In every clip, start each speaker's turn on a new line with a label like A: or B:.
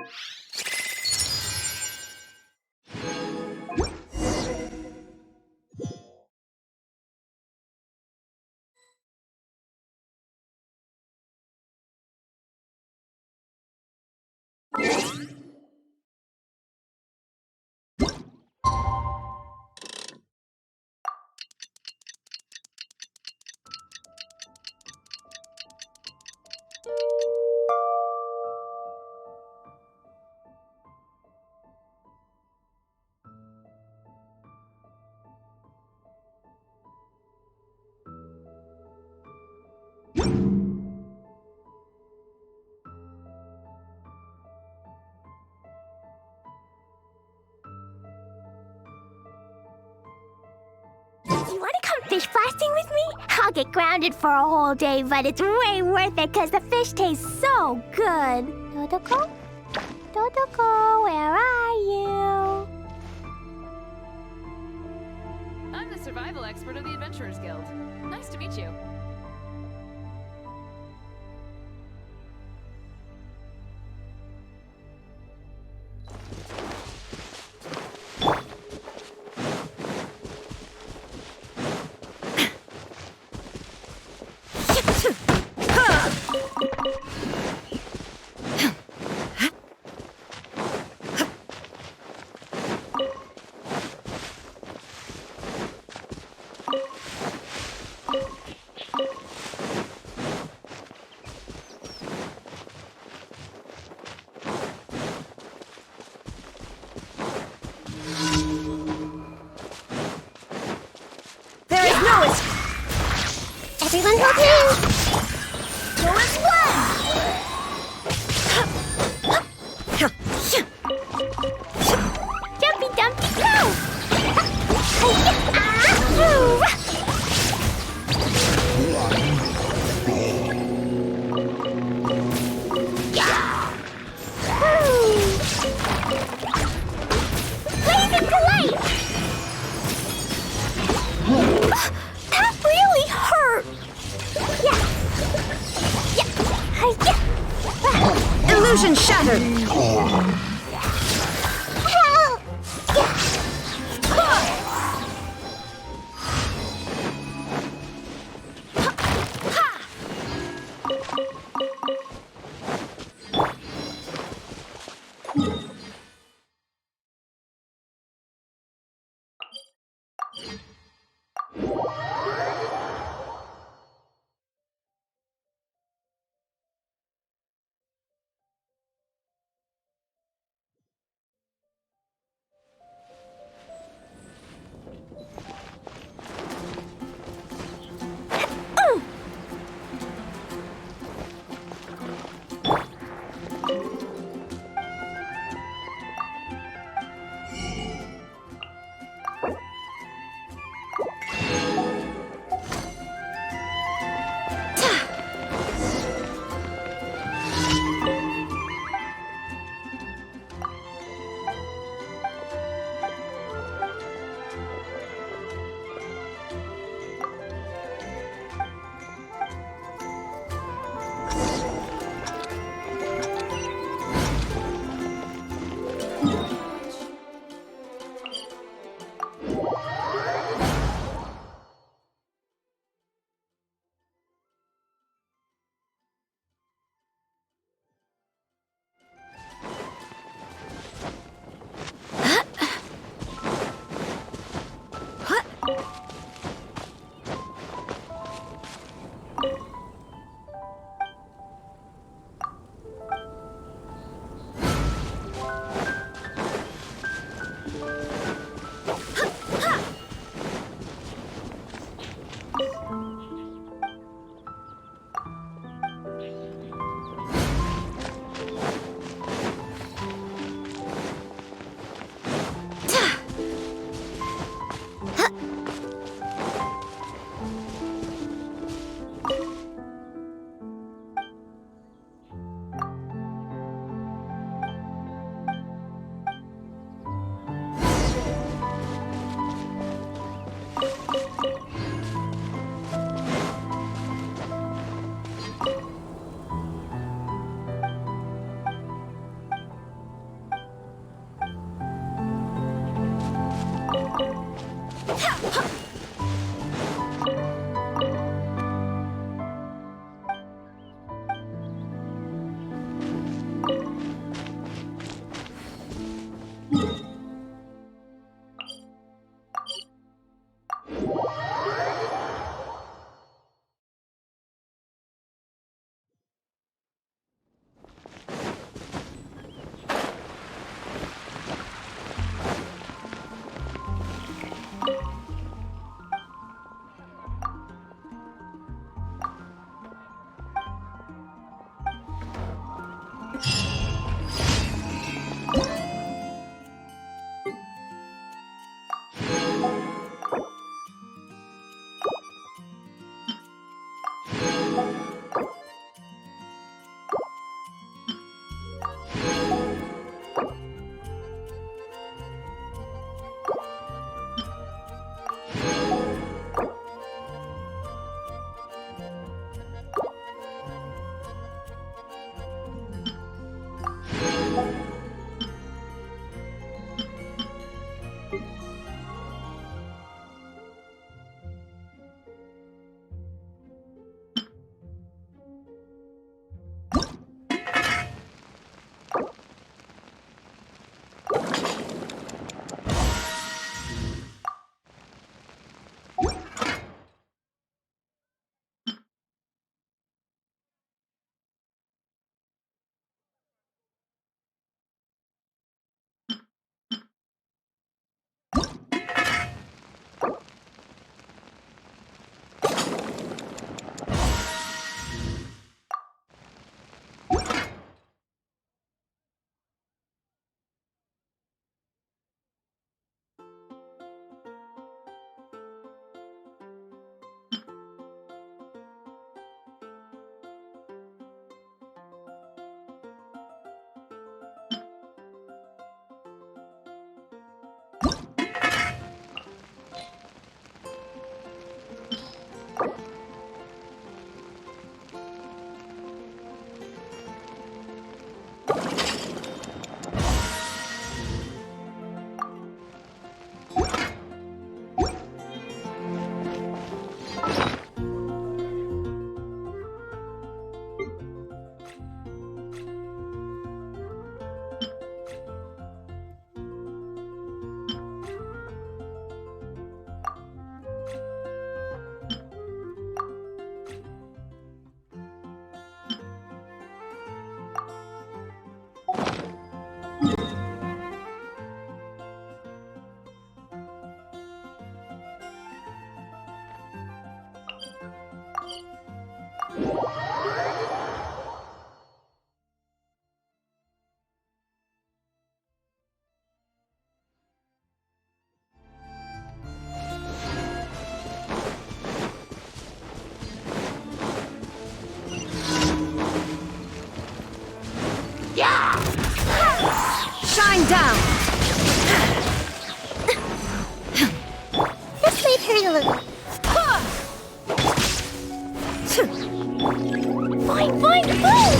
A: You want to come fish blasting with me? I'll get grounded for a whole day, but it's way worth it because the fish tastes so good. Dodoko? Dodoko, where are you?
B: I'm the survival expert of the Adventurers Guild. Nice to meet you.
A: Everyone hold hands! Go as one! Jumpy Dumpty go! Blazing Polite! That really hurt!
C: Illusion shattered! Shine down!
A: This might hurt a little. Fine, fine, fine!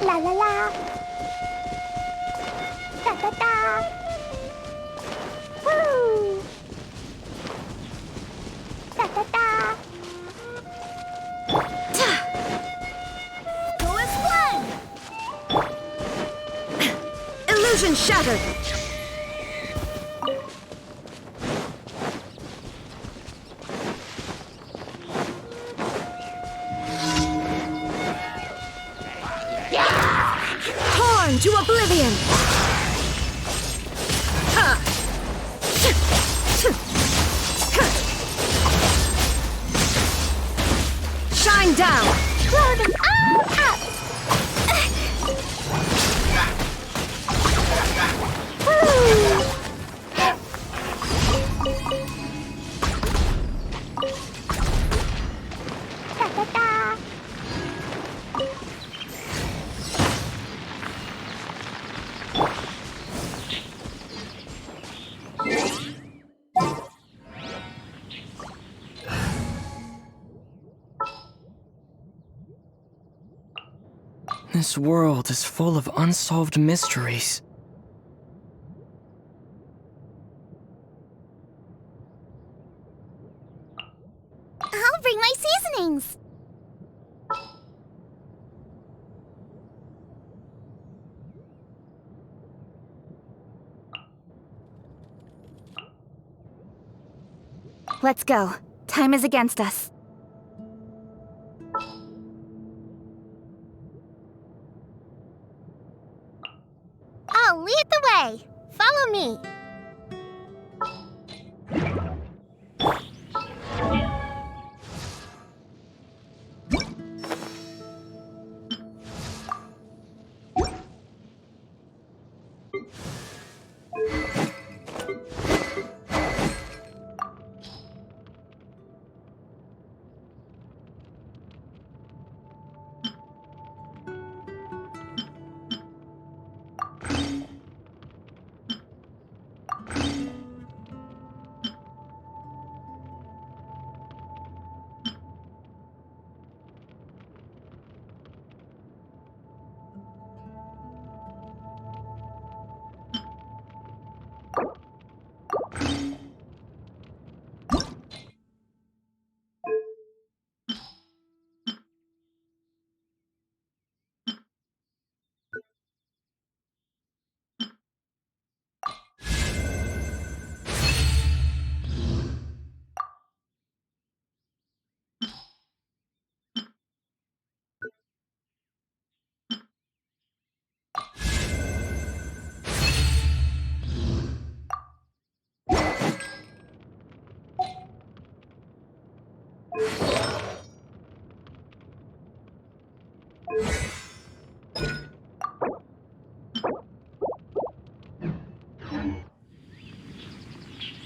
A: La la la. Da da da. Woo. Da da da. Go as one.
C: Illusion shattered! Torn to oblivion! Shine down!
A: Blow them all up. Woo. Da da da.
D: This world is full of unsolved mysteries.
A: I'll bring my seasonings.
C: Let's go. Time is against us.
A: I'll lead the way. Follow me.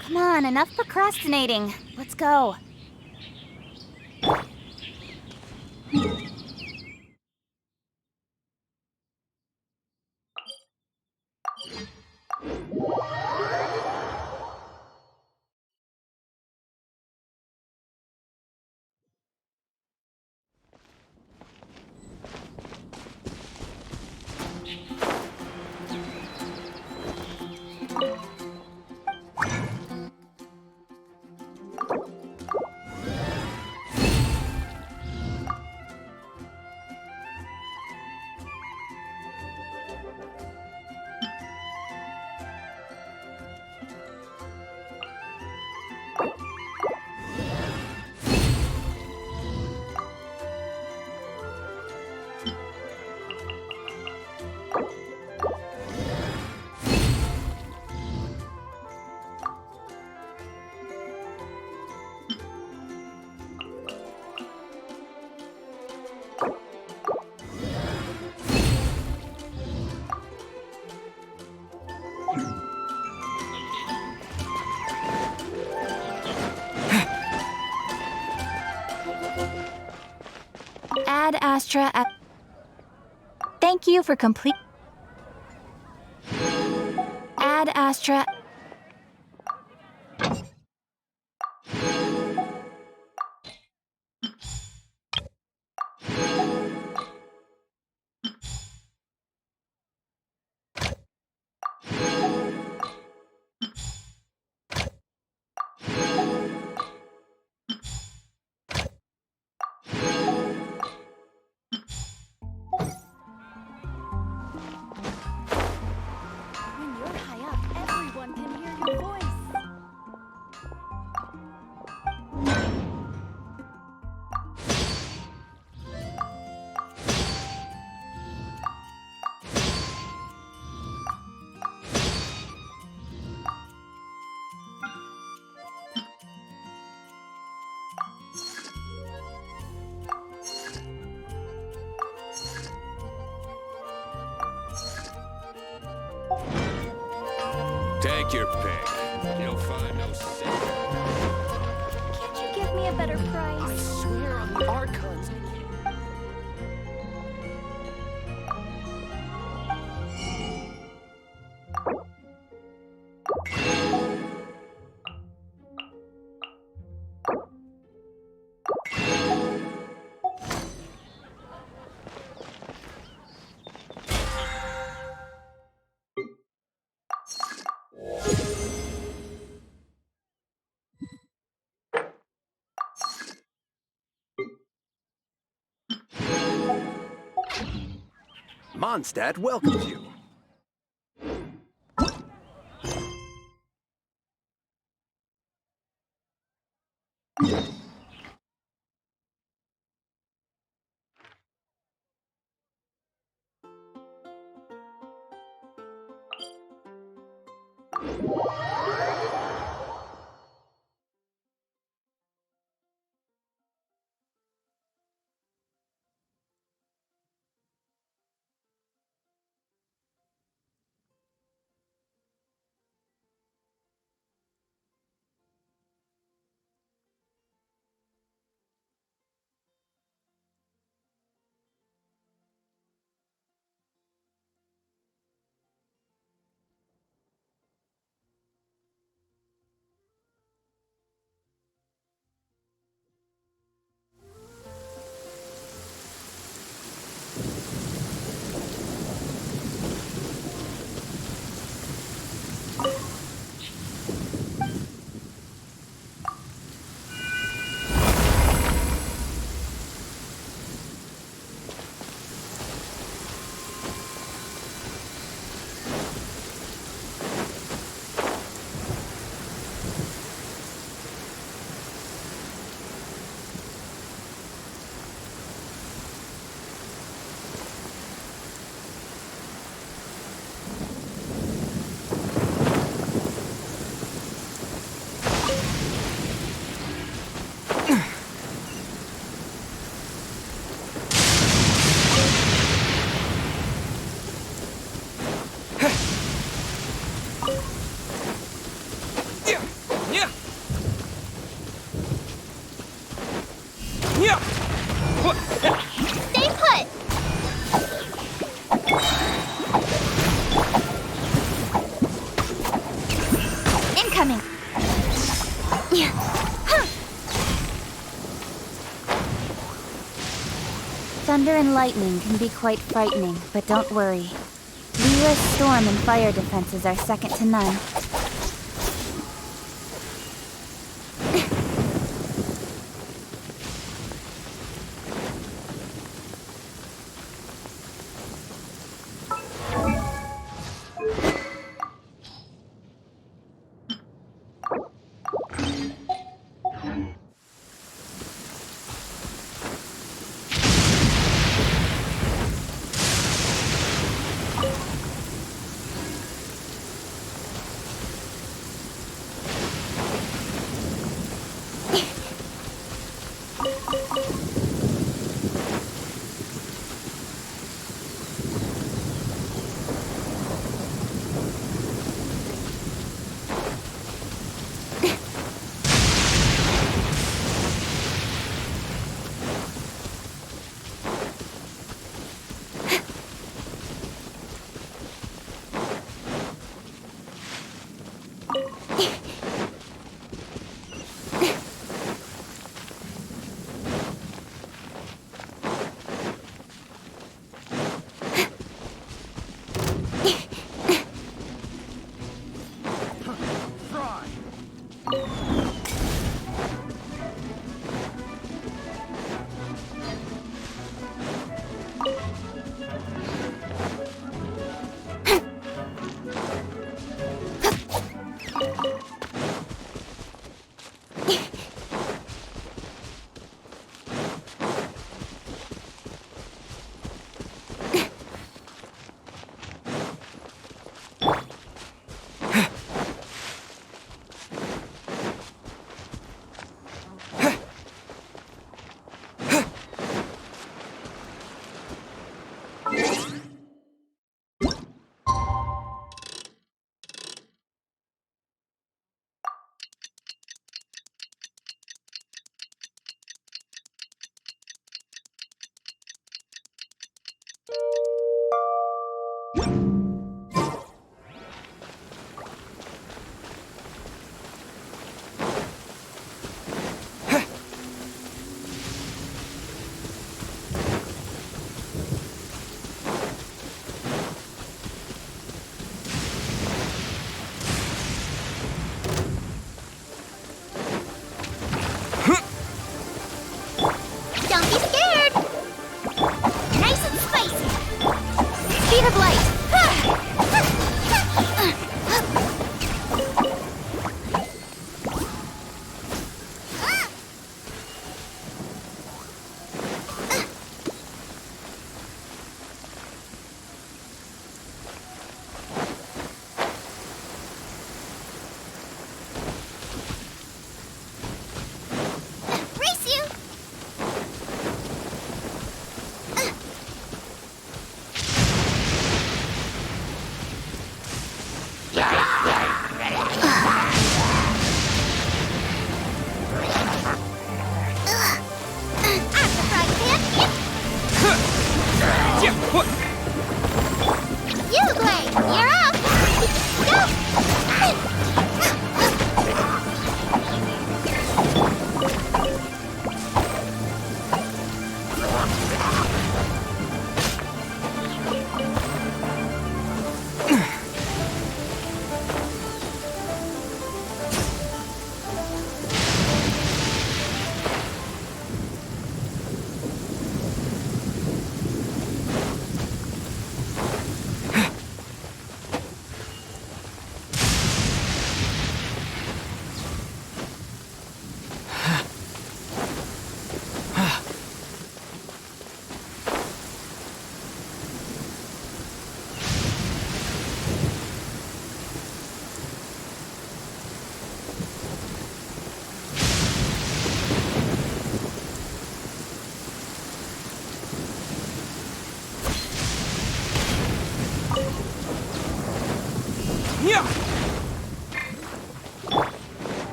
C: Come on, enough procrastinating. Let's go. Ad Astra. Thank you for complete. Ad Astra.
E: When you're high up, everyone can hear your voice.
F: Take your pick. You'll find no secret.
E: Can't you give me a better price?
B: I swear on the Archons.
F: Mondstadt welcomes you.
A: Stay put!
C: Incoming. Thunder and lightning can be quite frightening, but don't worry. Leela's storm and fire defenses are second to none.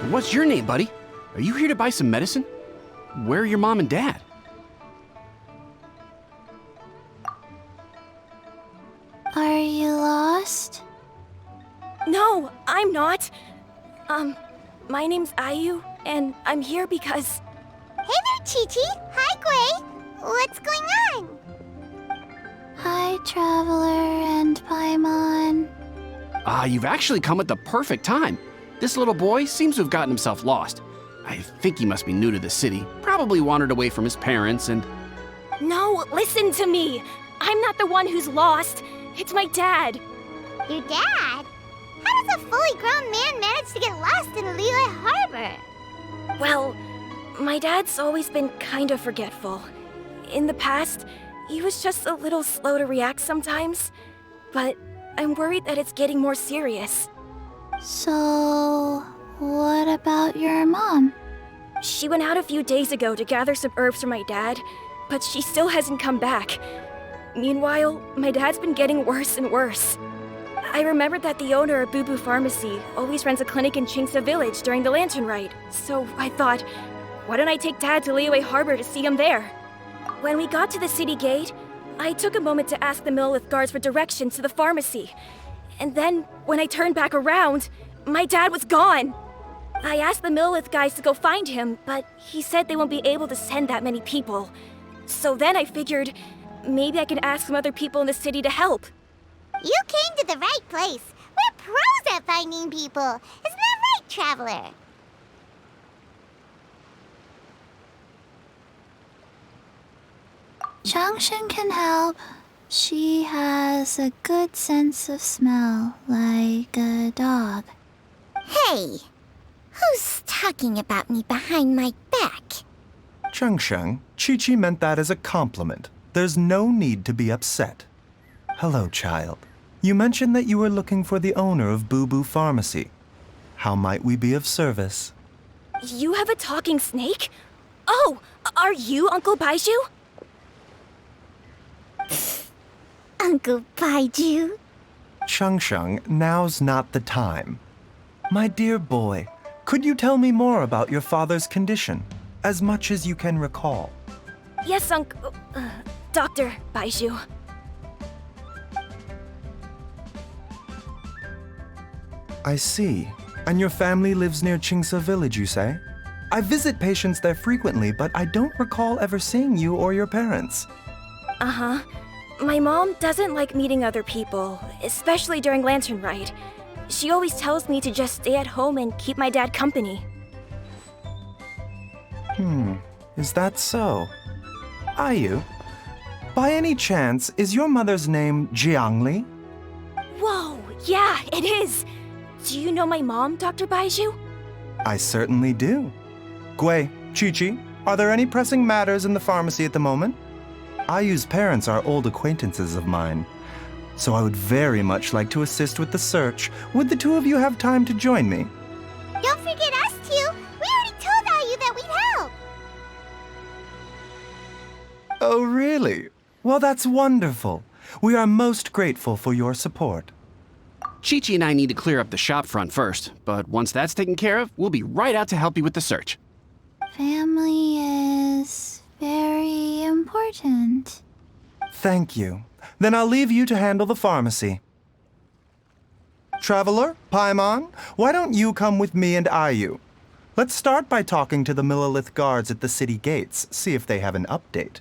G: What's your name, buddy? Are you here to buy some medicine? Where are your mom and dad?
C: Are you lost?
E: No, I'm not. My name's Ayu, and I'm here because...
A: Hey there, Chi-Chi. Hi, Gray. What's going on?
C: Hi, Traveler and Paimon.
G: You've actually come at the perfect time. This little boy seems to have gotten himself lost. I think he must be new to the city. Probably wandered away from his parents and...
E: No, listen to me. I'm not the one who's lost. It's my dad.
A: Your dad? How does a fully grown man manage to get lost in Liyue Harbor?
E: Well, my dad's always been kind of forgetful. In the past, he was just a little slow to react sometimes. But I'm worried that it's getting more serious.
C: So, what about your mom?
E: She went out a few days ago to gather some herbs for my dad, but she still hasn't come back. Meanwhile, my dad's been getting worse and worse. I remembered that the owner of Boo Boo Pharmacy always runs a clinic in Chingsa Village during the Lantern Rite, so I thought, why don't I take Dad to Liyue Harbor to see him there? When we got to the city gate, I took a moment to ask the Millith guards for directions to the pharmacy. And then, when I turned back around, my dad was gone. I asked the Millith guys to go find him, but he said they won't be able to send that many people. So then I figured, maybe I can ask some other people in the city to help.
A: You came to the right place. We're pros at finding people. Isn't that right, Traveler?
C: Changshen can help. She has a good sense of smell, like a dog.
A: Hey, who's talking about me behind my back?
H: Chengsheng, Chi-Chi meant that as a compliment. There's no need to be upset. Hello, child. You mentioned that you were looking for the owner of Boo Boo Pharmacy. How might we be of service?
E: You have a talking snake? Oh, are you Uncle Bai Chžu?
A: Uncle Bai Chžu?
H: Chengsheng, now's not the time. My dear boy, could you tell me more about your father's condition, as much as you can recall?
E: Yes, Dr. Bai Chžu.
H: I see. And your family lives near Chingsa Village, you say? I visit patients there frequently, but I don't recall ever seeing you or your parents.
E: Uh-huh. My mom doesn't like meeting other people, especially during Lantern Rite. She always tells me to just stay at home and keep my dad company.
H: Is that so? Ayu, by any chance, is your mother's name Jiangli?
E: Whoa, yeah, it is. Do you know my mom, Dr. Bai Chžu?
H: I certainly do. Gui, Chi-Chi, are there any pressing matters in the pharmacy at the moment? Ayu's parents are old acquaintances of mine, so I would very much like to assist with the search. Would the two of you have time to join me?
A: Don't forget us two. We already told Ayu that we'd help.
H: Oh, really? Well, that's wonderful. We are most grateful for your support.
G: Chi-Chi and I need to clear up the shop front first, but once that's taken care of, we'll be right out to help you with the search.
C: Family is very important.
H: Thank you. Then I'll leave you to handle the pharmacy. Traveler, Paimon, why don't you come with me and Ayu? Let's start by talking to the Millilith guards at the city gates, see if they have an update.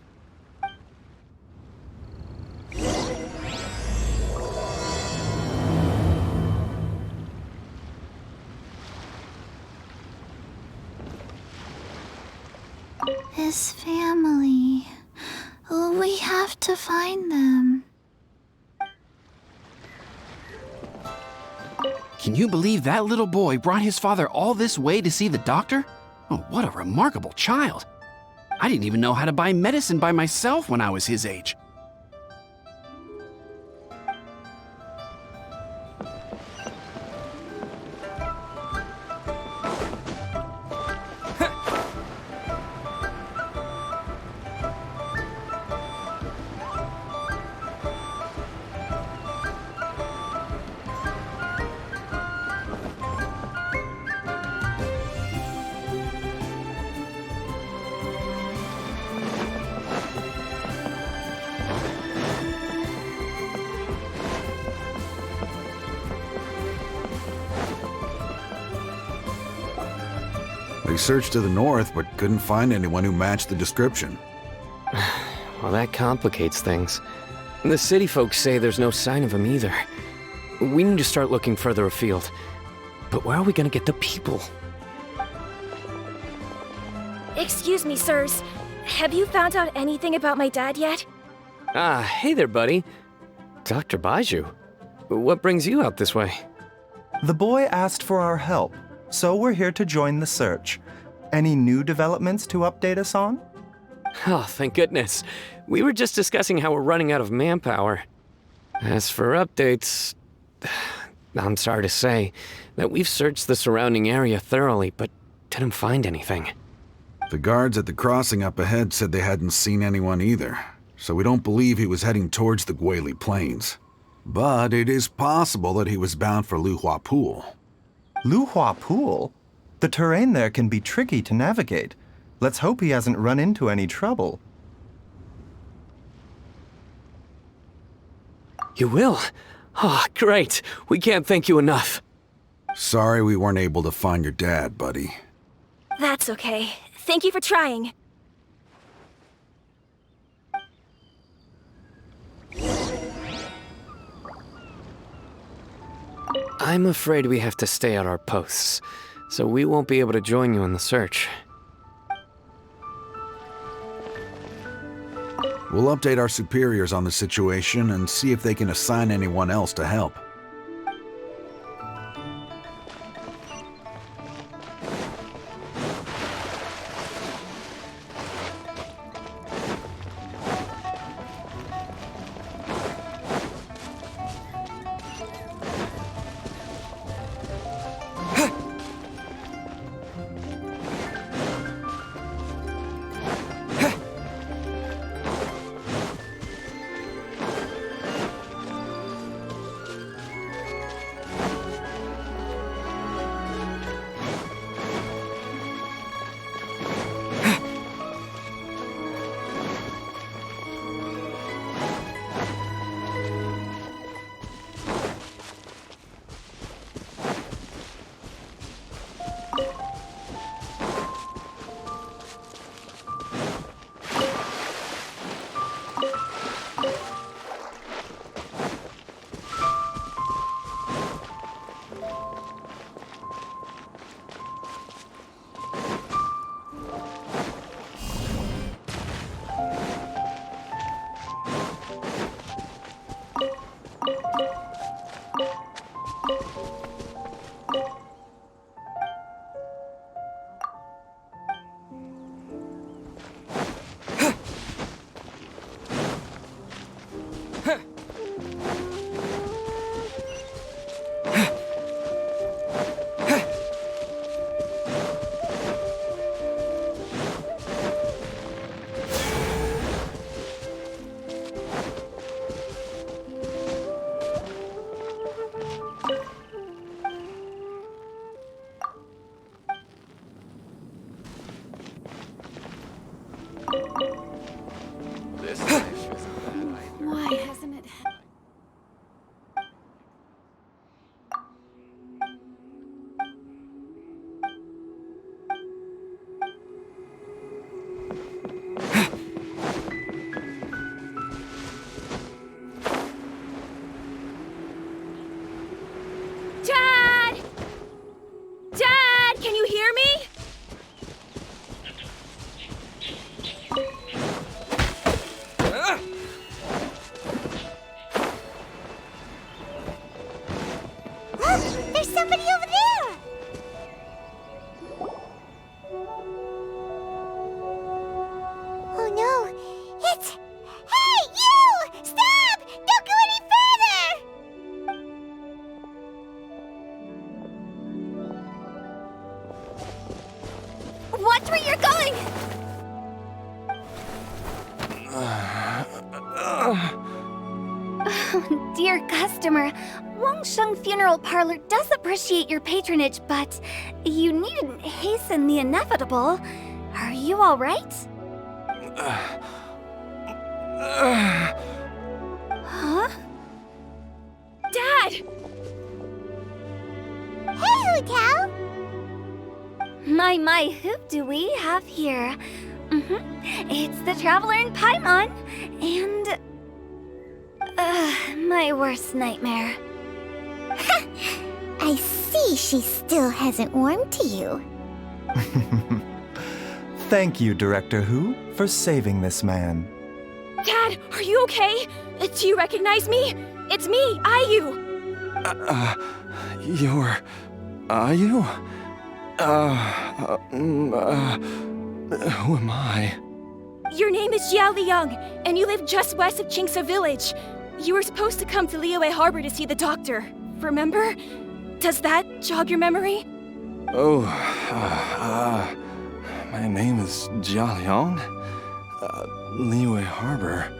C: His family. We have to find them.
G: Can you believe that little boy brought his father all this way to see the doctor? Oh, what a remarkable child. I didn't even know how to buy medicine by myself when I was his age.
I: We searched to the north, but couldn't find anyone who matched the description.
D: Well, that complicates things. The city folks say there's no sign of him either. We need to start looking further afield. But where are we gonna get the people?
E: Excuse me, sirs. Have you found out anything about my dad yet?
D: Ah, hey there, buddy. Dr. Bai Chžu. What brings you out this way?
H: The boy asked for our help, so we're here to join the search. Any new developments to update us on?
D: Oh, thank goodness. We were just discussing how we're running out of manpower. As for updates, I'm sorry to say that we've searched the surrounding area thoroughly, but didn't find anything.
I: The guards at the crossing up ahead said they hadn't seen anyone either, so we don't believe he was heading towards the Guili Plains. But it is possible that he was bound for Lu Hua Pool.
H: Lu Hua Pool? The terrain there can be tricky to navigate. Let's hope he hasn't run into any trouble.
D: You will? Oh, great. We can't thank you enough.
I: Sorry we weren't able to find your dad, buddy.
E: That's okay. Thank you for trying.
D: I'm afraid we have to stay at our posts, so we won't be able to join you in the search.
I: We'll update our superiors on the situation and see if they can assign anyone else to help.
E: doing?
C: Oh, dear customer, Wangsheng Funeral Parlor does appreciate your patronage, but you needn't hasten the inevitable. Are you all right? Huh?
E: Dad!
A: Hey, Hu Tao!
C: My, who do we have here? It's the Traveler in Paimon, and... my worst nightmare.
A: I see she still hasn't warmed to you.
H: Thank you, Director Hu, for saving this man.
E: Dad, are you okay? Do you recognize me? It's me, Ayu!
J: You're... Ayu? Who am I?
E: Your name is Jiao Liang, and you live just west of Qingse Village. You were supposed to come to Liyue Harbor to see the doctor, remember? Does that jog your memory?
J: Oh, my name is Jia Liang. Liyue Harbor.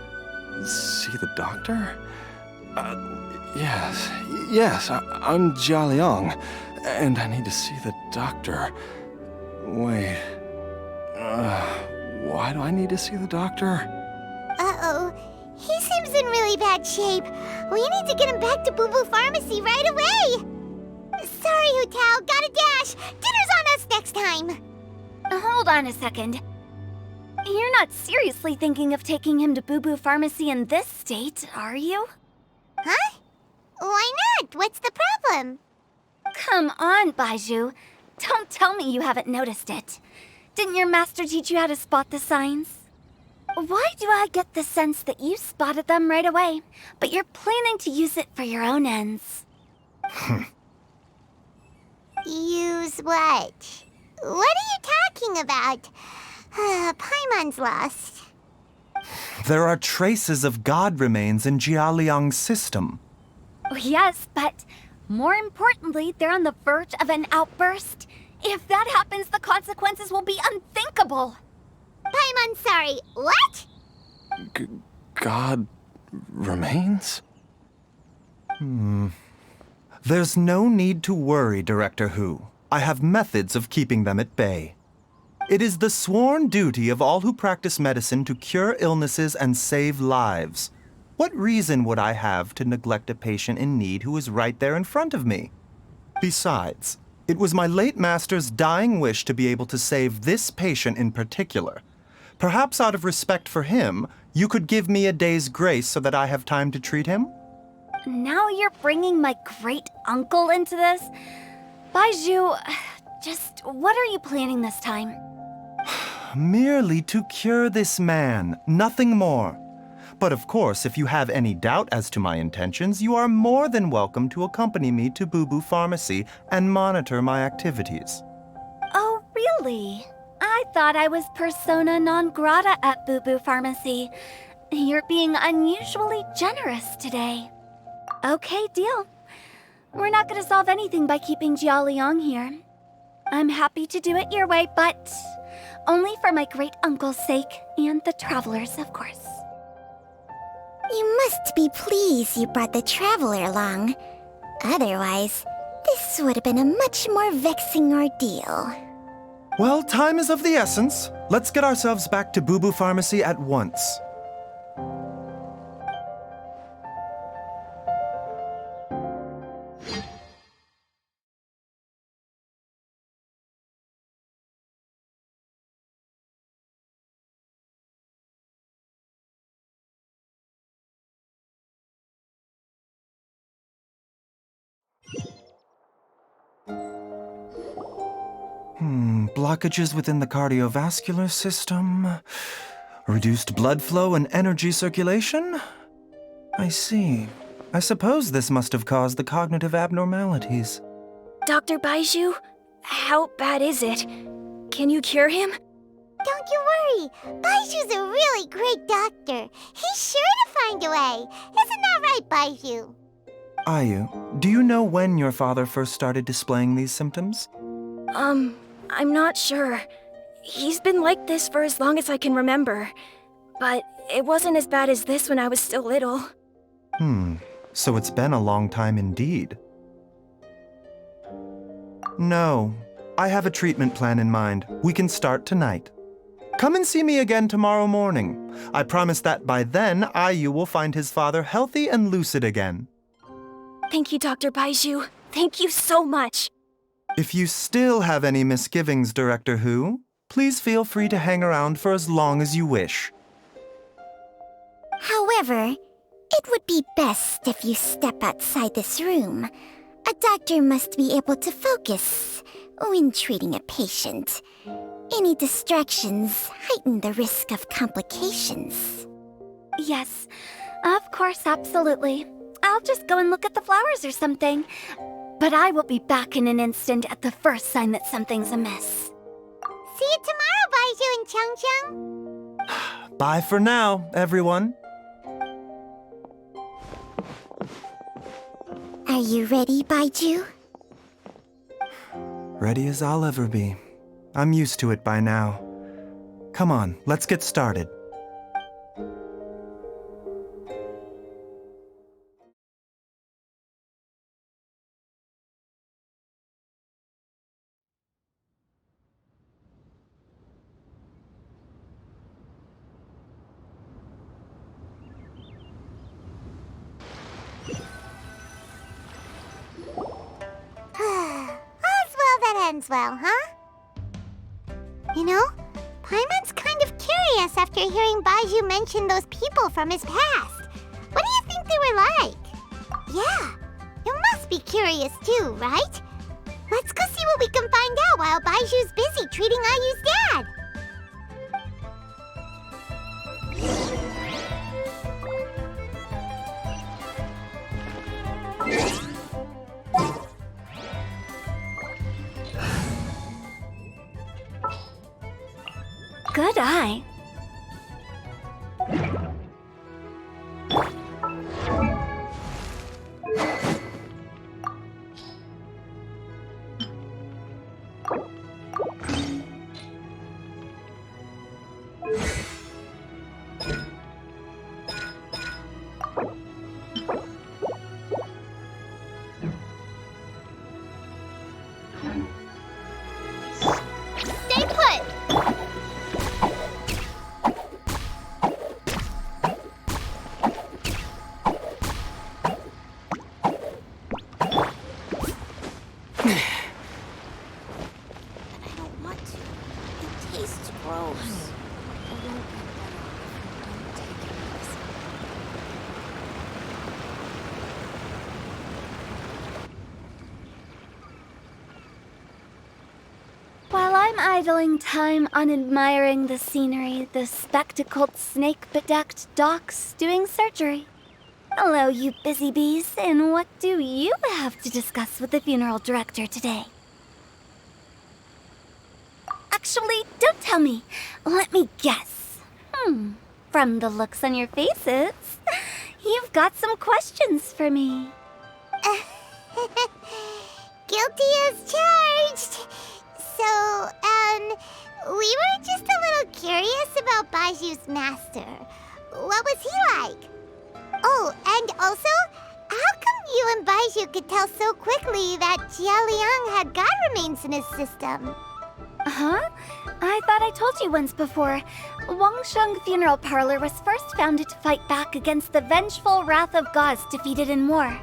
J: See the doctor? Yes, I'm Jia Liang, and I need to see the doctor. Wait, why do I need to see the doctor?
A: Uh-oh. He seems in really bad shape. We need to get him back to Boo Boo Pharmacy right away! Sorry, Hu Tao, gotta dash! Dinner's on us next time!
C: Hold on a second. You're not seriously thinking of taking him to Boo Boo Pharmacy in this state, are you?
A: Huh? Why not? What's the problem?
C: Come on, Bai Zhu. Don't tell me you haven't noticed it. Didn't your master teach you how to spot the signs? Why do I get the sense that you spotted them right away, but you're planning to use it for your own ends?
A: Use what? What are you talking about? Paimon's lost.
H: There are traces of God remains in Jia Liang's system.
C: Oh, yes, but more importantly, they're on the verge of an outburst. If that happens, the consequences will be unthinkable.
A: Paimon, sorry. What?
J: God remains?
H: There's no need to worry, Director Hu. I have methods of keeping them at bay. It is the sworn duty of all who practice medicine to cure illnesses and save lives. What reason would I have to neglect a patient in need who is right there in front of me? Besides, it was my late master's dying wish to be able to save this patient in particular. Perhaps out of respect for him, you could give me a day's grace so that I have time to treat him?
C: Now you're bringing my great-uncle into this? Bai Zhu, just what are you planning this time?
H: Merely to cure this man, nothing more. But of course, if you have any doubt as to my intentions, you are more than welcome to accompany me to Boo Boo Pharmacy and monitor my activities.
C: Oh, really? I thought I was persona non grata at Boo Boo Pharmacy. You're being unusually generous today. Okay, deal. We're not gonna solve anything by keeping Jia Liang here. I'm happy to do it your way, but only for my great-uncle's sake and the travelers, of course.
A: You must be pleased you brought the Traveler along. Otherwise, this would have been a much more vexing ordeal.
H: Well, time is of the essence. Let's get ourselves back to Boo Boo Pharmacy at once. Blockages within the cardiovascular system, reduced blood flow and energy circulation? I see. I suppose this must have caused the cognitive abnormalities.
E: Dr. Bai Zhu, how bad is it? Can you cure him?
A: Don't you worry. Bai Zhu's a really great doctor. He's sure to find a way. Isn't that right, Bai Zhu?
H: Ayu, do you know when your father first started displaying these symptoms?
E: I'm not sure. He's been like this for as long as I can remember. But it wasn't as bad as this when I was still little.
H: So it's been a long time indeed. No, I have a treatment plan in mind. We can start tonight. Come and see me again tomorrow morning. I promise that by then, Ayu will find his father healthy and lucid again.
E: Thank you, Dr. Bai Chžu. Thank you so much.
H: If you still have any misgivings, Director Hu, please feel free to hang around for as long as you wish.
A: However, it would be best if you step outside this room. A doctor must be able to focus when treating a patient. Any distractions heighten the risk of complications.
C: Yes, of course, absolutely. I'll just go and look at the flowers or something. But I will be back in an instant at the first sign that something's amiss.
A: See you tomorrow, Bai Chžu and Chang.
H: Bye for now, everyone.
A: Are you ready, Bai Chžu?
H: Ready as I'll ever be. I'm used to it by now. Come on, let's get started.
A: All's well that ends well, huh? You know, Paimon's kind of curious after hearing Bai Chžu mention those people from his past. What do you think they were like? Yeah, you must be curious too, right? Let's go see what we can find out while Bai Chžu's busy treating Ayu's dad.
C: Good eye.
A: Stay put!
C: While I'm idling time on admiring the scenery, the spectacled snake-bedecked docs doing surgery. Hello, you busy bees, and what do you have to discuss with the funeral director today? Actually, don't tell me. Let me guess. From the looks on your faces, you've got some questions for me.
A: Guilty as charged. So, we were just a little curious about Bai Chžu's master. What was he like? Oh, and also, how come you and Bai Chžu could tell so quickly that Jia Liang had god remains in his system?
C: Huh? I thought I told you once before. Wangsheng Funeral Parlor was first founded to fight back against the vengeful wrath of gods defeated in war.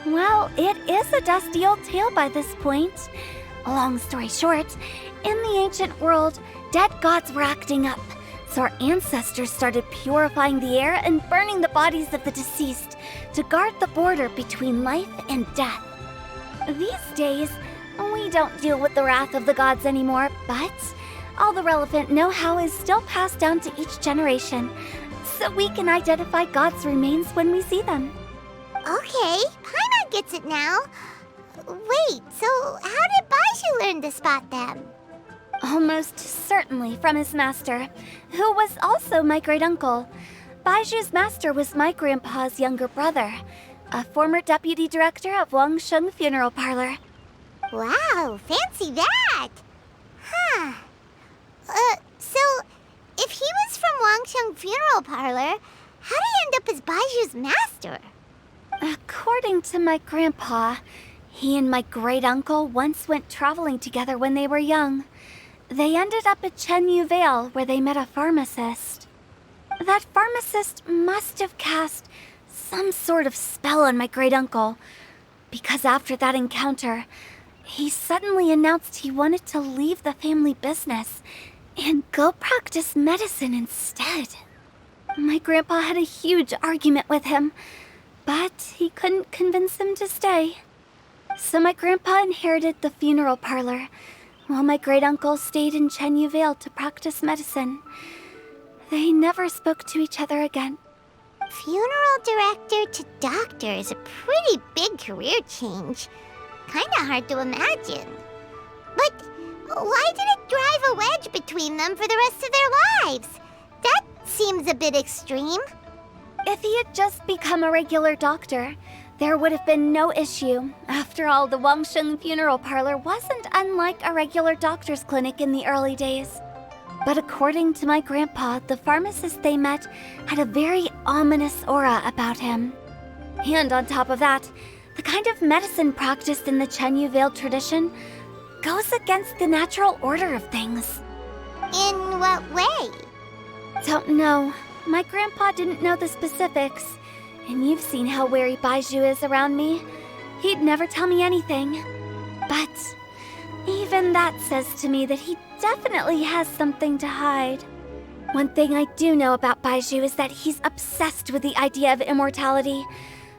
C: Well, it is a dusty old tale by this point. Long story short, in the ancient world, dead gods were acting up, so our ancestors started purifying the air and burning the bodies of the deceased to guard the border between life and death. These days, we don't deal with the wrath of the gods anymore, but all the relevant know-how is still passed down to each generation, so we can identify gods' remains when we see them.
A: Okay, Paimon gets it now. Wait, so how did Bai Chžu learn to spot them?
C: Almost certainly from his master, who was also my great-uncle. Bai Zhu's master was my grandpa's younger brother, a former deputy director of Wangsheng Funeral Parlor.
A: Wow, fancy that! Huh. So, if he was from Wangsheng Funeral Parlor, how did he end up as Bai Zhu's master?
C: According to my grandpa, he and my great-uncle once went traveling together when they were young. They ended up at Chenyu Vale, where they met a pharmacist. That pharmacist must have cast some sort of spell on my great-uncle, because after that encounter, he suddenly announced he wanted to leave the family business and go practice medicine instead. My grandpa had a huge argument with him, but he couldn't convince him to stay. So my grandpa inherited the funeral parlor, while my great-uncle stayed in Chenyu Vale to practice medicine. They never spoke to each other again.
A: Funeral director to doctor is a pretty big career change. Kinda hard to imagine. But why did it drive a wedge between them for the rest of their lives? That seems a bit extreme.
C: If he had just become a regular doctor, there would have been no issue. After all, the Wangsheng Funeral Parlor wasn't unlike a regular doctor's clinic in the early days. But according to my grandpa, the pharmacist they met had a very ominous aura about him. And on top of that, the kind of medicine practiced in the Chenyu Vale tradition goes against the natural order of things.
A: In what way?
C: Don't know. My grandpa didn't know the specifics. And you've seen how wary Bai Zhu is around me. He'd never tell me anything. But even that says to me that he definitely has something to hide. One thing I do know about Bai Zhu is that he's obsessed with the idea of immortality.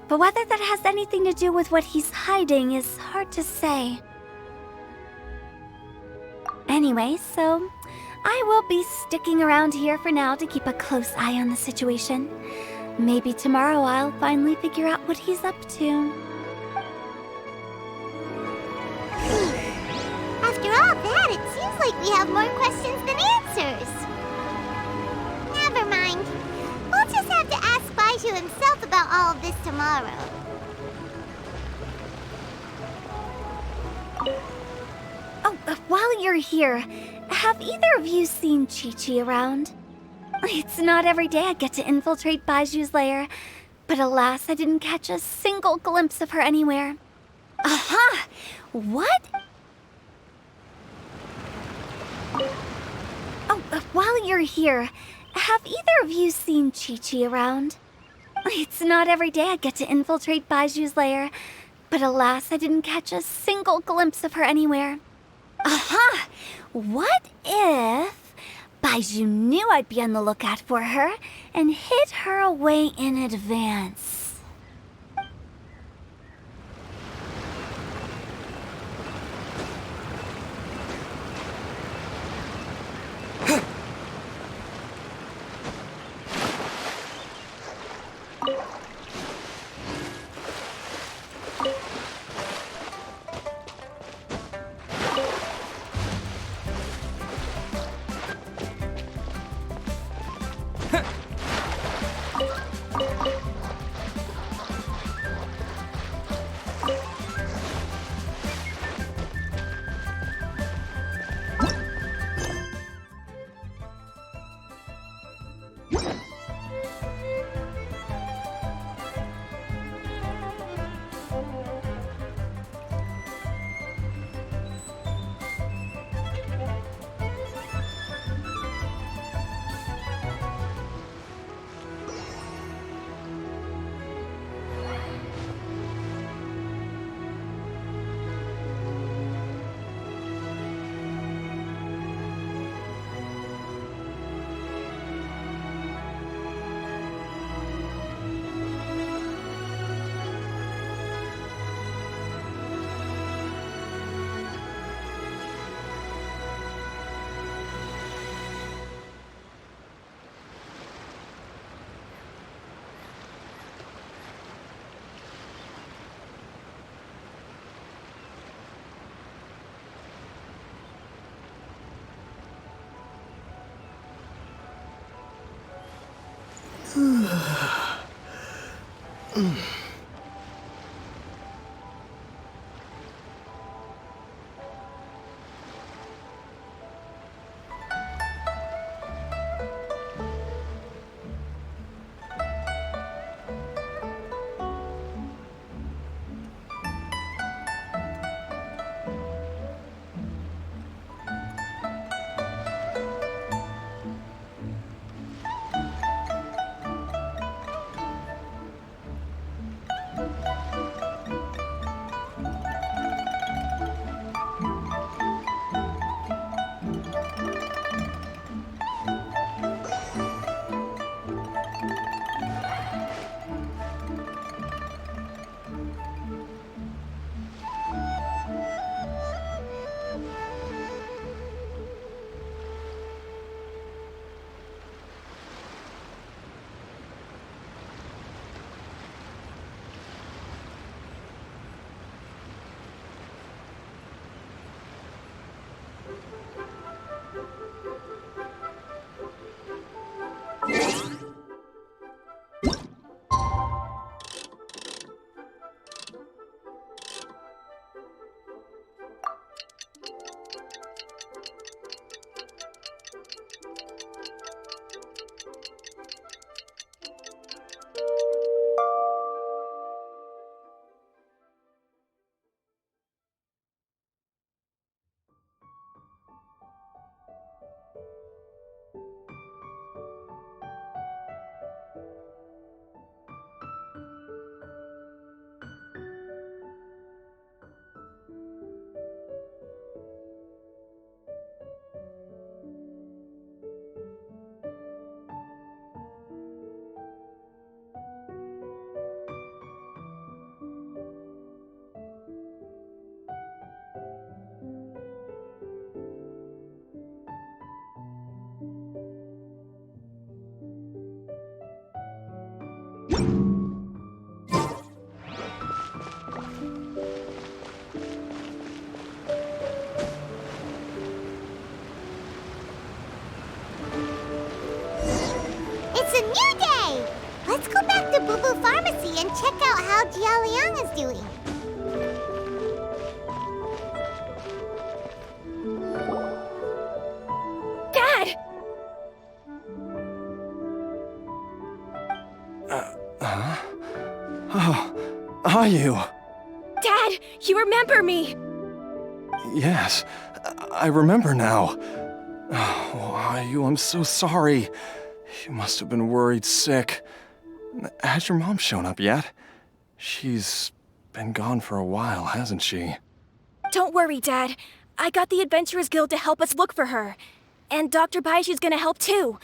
C: But whether that has anything to do with what he's hiding is hard to say. Anyway, so I will be sticking around here for now to keep a close eye on the situation. Maybe tomorrow I'll finally figure out what he's up to.
A: After all that, it seems like we have more questions than answers. Never mind. We'll just have to ask Bai Zhu himself about all of this tomorrow.
C: Oh, while you're here, have either of you seen Chi-Chi around? It's not every day I get to infiltrate Bai Zhu's lair, but alas, I didn't catch a single glimpse of her anywhere. Aha! What? Oh, while you're here, have either of you seen Chi-Chi around? It's not every day I get to infiltrate Bai Zhu's lair, but alas, I didn't catch a single glimpse of her anywhere. Aha! What if Bai Zhu knew I'd be on the lookout for her and hid her away in advance?
A: It's a new day! Let's go back to Boo Boo Pharmacy and check out how Jia Liang is doing.
E: Dad!
J: Oh, are you?
E: Dad, you remember me!
J: Yes, I remember now. Oh, are you? I'm so sorry. You must have been worried sick. Has your mom shown up yet? She's been gone for a while, hasn't she?
E: Don't worry, Dad. I got the Adventurers Guild to help us look for her. And Dr. Bai Zhu's gonna help too.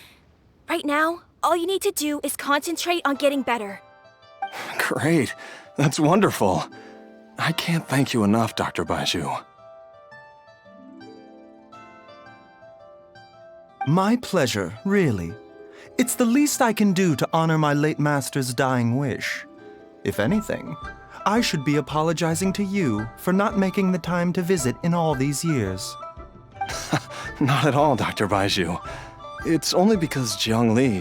E: Right now, all you need to do is concentrate on getting better.
J: Great. That's wonderful. I can't thank you enough, Dr. Bai Zhu.
H: My pleasure, really. It's the least I can do to honor my late master's dying wish. If anything, I should be apologizing to you for not making the time to visit in all these years.
J: Not at all, Dr. Bai Zhu. It's only because Jiang Li...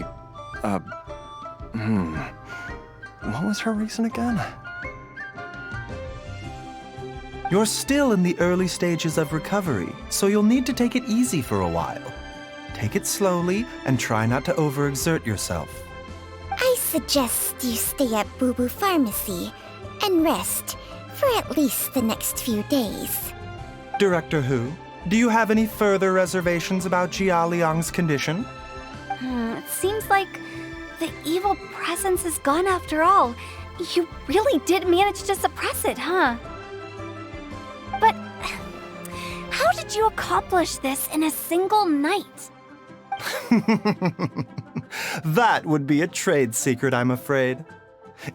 J: What was her reason again?
H: You're still in the early stages of recovery, so you'll need to take it easy for a while. Take it slowly and try not to overexert yourself.
A: I suggest you stay at Boo Boo Pharmacy and rest for at least the next few days.
H: Director Hu, do you have any further reservations about Jia Liang's condition?
C: It seems like the evil presence is gone after all. You really did manage to suppress it, huh? But how did you accomplish this in a single night?
H: That would be a trade secret, I'm afraid.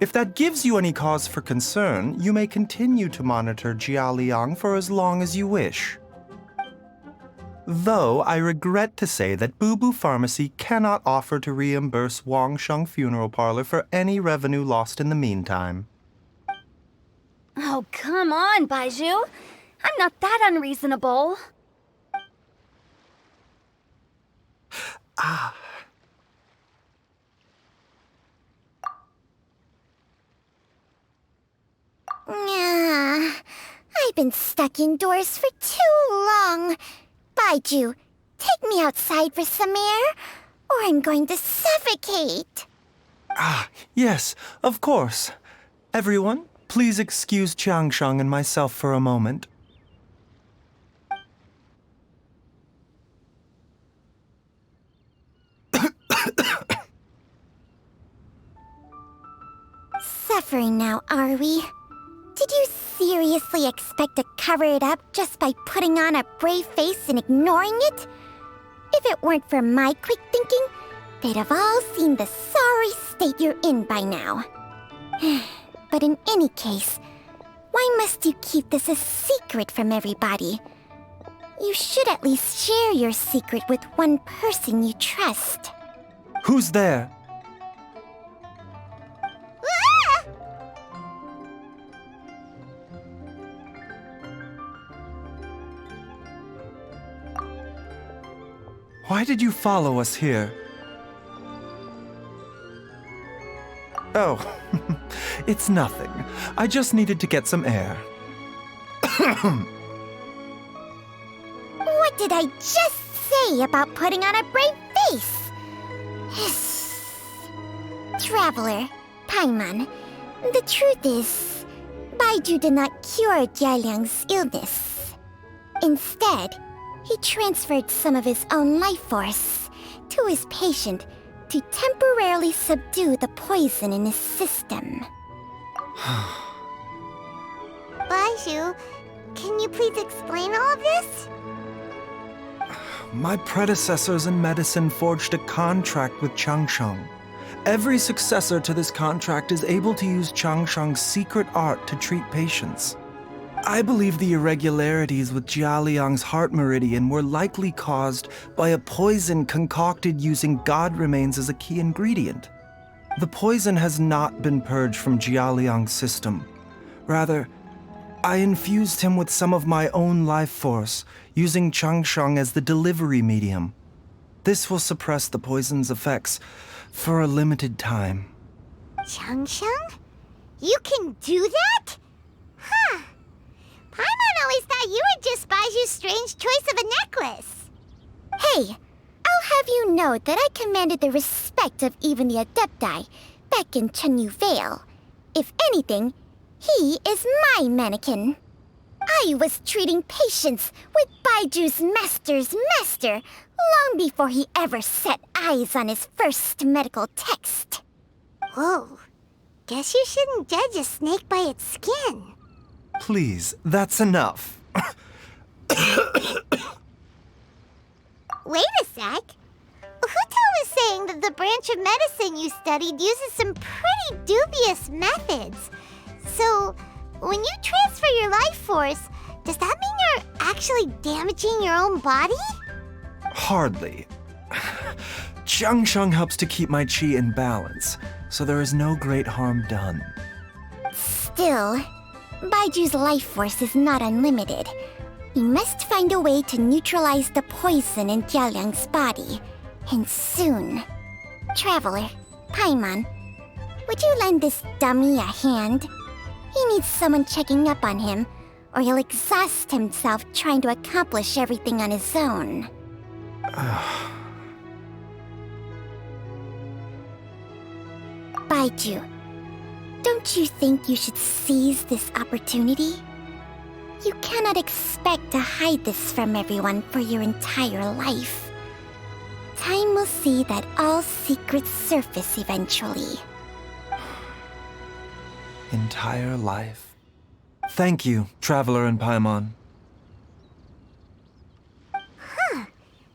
H: If that gives you any cause for concern, you may continue to monitor Jia Liang for as long as you wish. Though I regret to say that Boo Boo Pharmacy cannot offer to reimburse Wang Sheng Funeral Parlor for any revenue lost in the meantime.
C: Oh, come on, Bai Zhu. I'm not that unreasonable.
A: I've been stuck indoors for too long. Bai Chžu, take me outside for some air, or I'm going to suffocate.
H: Ah, yes, of course. Everyone, please excuse Qiangsheng and myself for a moment.
A: Suffering now, are we? Did you seriously expect to cover it up just by putting on a brave face and ignoring it? If it weren't for my quick thinking, they'd have all seen the sorry state you're in by now. But in any case, why must you keep this a secret from everybody? You should at least share your secret with one person you trust.
H: Who's there?
A: Ah!
H: Why did you follow us here? Oh, it's nothing. I just needed to get some air.
A: What did I just say about putting on a brave face? Traveler, Paimon, the truth is, Bai Chžu did not cure Jialiang's illness. Instead, he transferred some of his own life force to his patient to temporarily subdue the poison in his system. Bai Chžu, can you please explain all of this?
H: My predecessors in medicine forged a contract with Qiangsheng. Every successor to this contract is able to use Qiangsheng's secret art to treat patients. I believe the irregularities with Jialiang's heart meridian were likely caused by a poison concocted using god remains as a key ingredient. The poison has not been purged from Jialiang's system. Rather, I infused him with some of my own life force, using Qiangsheng as the delivery medium. This will suppress the poison's effects for a limited time.
A: Qiangsheng? You can do that? Huh. Paimon always thought you were just Bai Chžu's strange choice of a necklace. Hey, I'll have you know that I commanded the respect of even the Adepti back in Chenyu Vale. If anything, he is my mannequin. I was treating patients with Bai Chžu's master's master long before he ever set eyes on his first medical text. Whoa, guess you shouldn't judge a snake by its skin.
H: Please, that's enough.
A: Wait a sec. Huto was saying that the branch of medicine you studied uses some pretty dubious methods. So, when you transfer your life force, does that mean you're actually damaging your own body?
H: Hardly. Qiangsheng helps to keep my chi in balance, so there is no great harm done.
A: Still, Bai Chžu's life force is not unlimited. We must find a way to neutralize the poison in Jialiang's body, and soon. Traveler, Paimon, would you lend this dummy a hand? He needs someone checking up on him, or he'll exhaust himself trying to accomplish everything on his own. Bai Chžu, don't you think you should seize this opportunity? You cannot expect to hide this from everyone for your entire life. Time will see that all secrets surface eventually.
H: Entire life. Thank you, Traveler and Paimon.
A: Huh.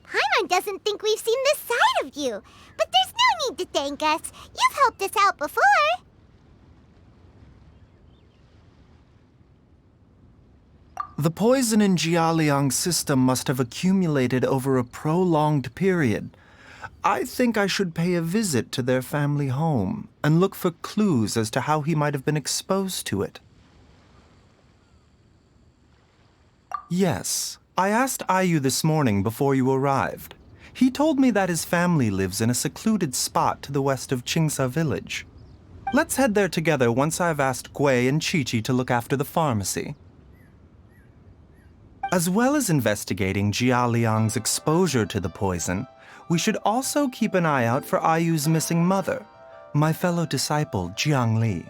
A: Paimon doesn't think we've seen this side of you. But there's no need to thank us. You've helped us out before.
H: The poison in Jialiang's system must have accumulated over a prolonged period. I think I should pay a visit to their family home and look for clues as to how he might have been exposed to it. Yes, I asked Ayu this morning before you arrived. He told me that his family lives in a secluded spot to the west of Qingsa village. Let's head there together once I've asked Gui and Chi-Chi to look after the pharmacy. As well as investigating Jia Liang's exposure to the poison, we should also keep an eye out for Ayu's missing mother, my fellow disciple Jiang Li.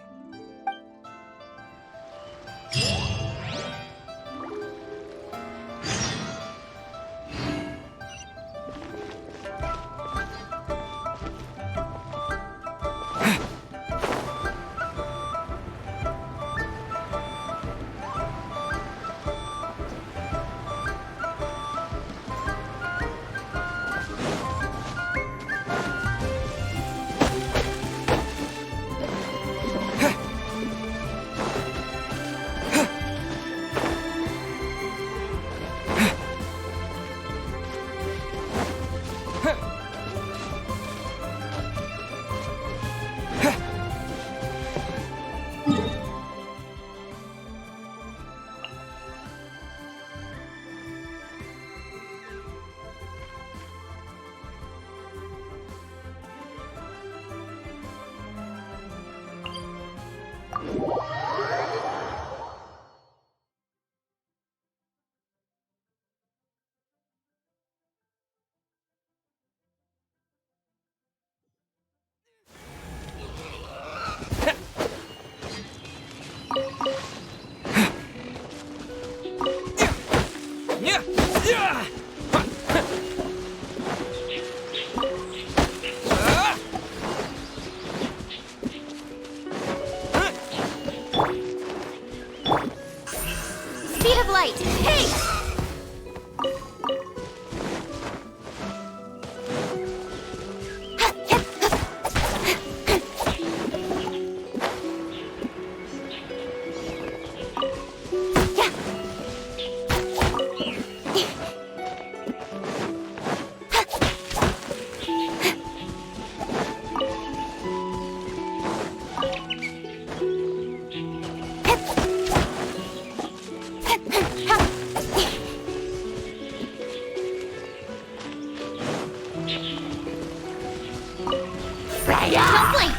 A: Speed of light! Hey! Don't blink!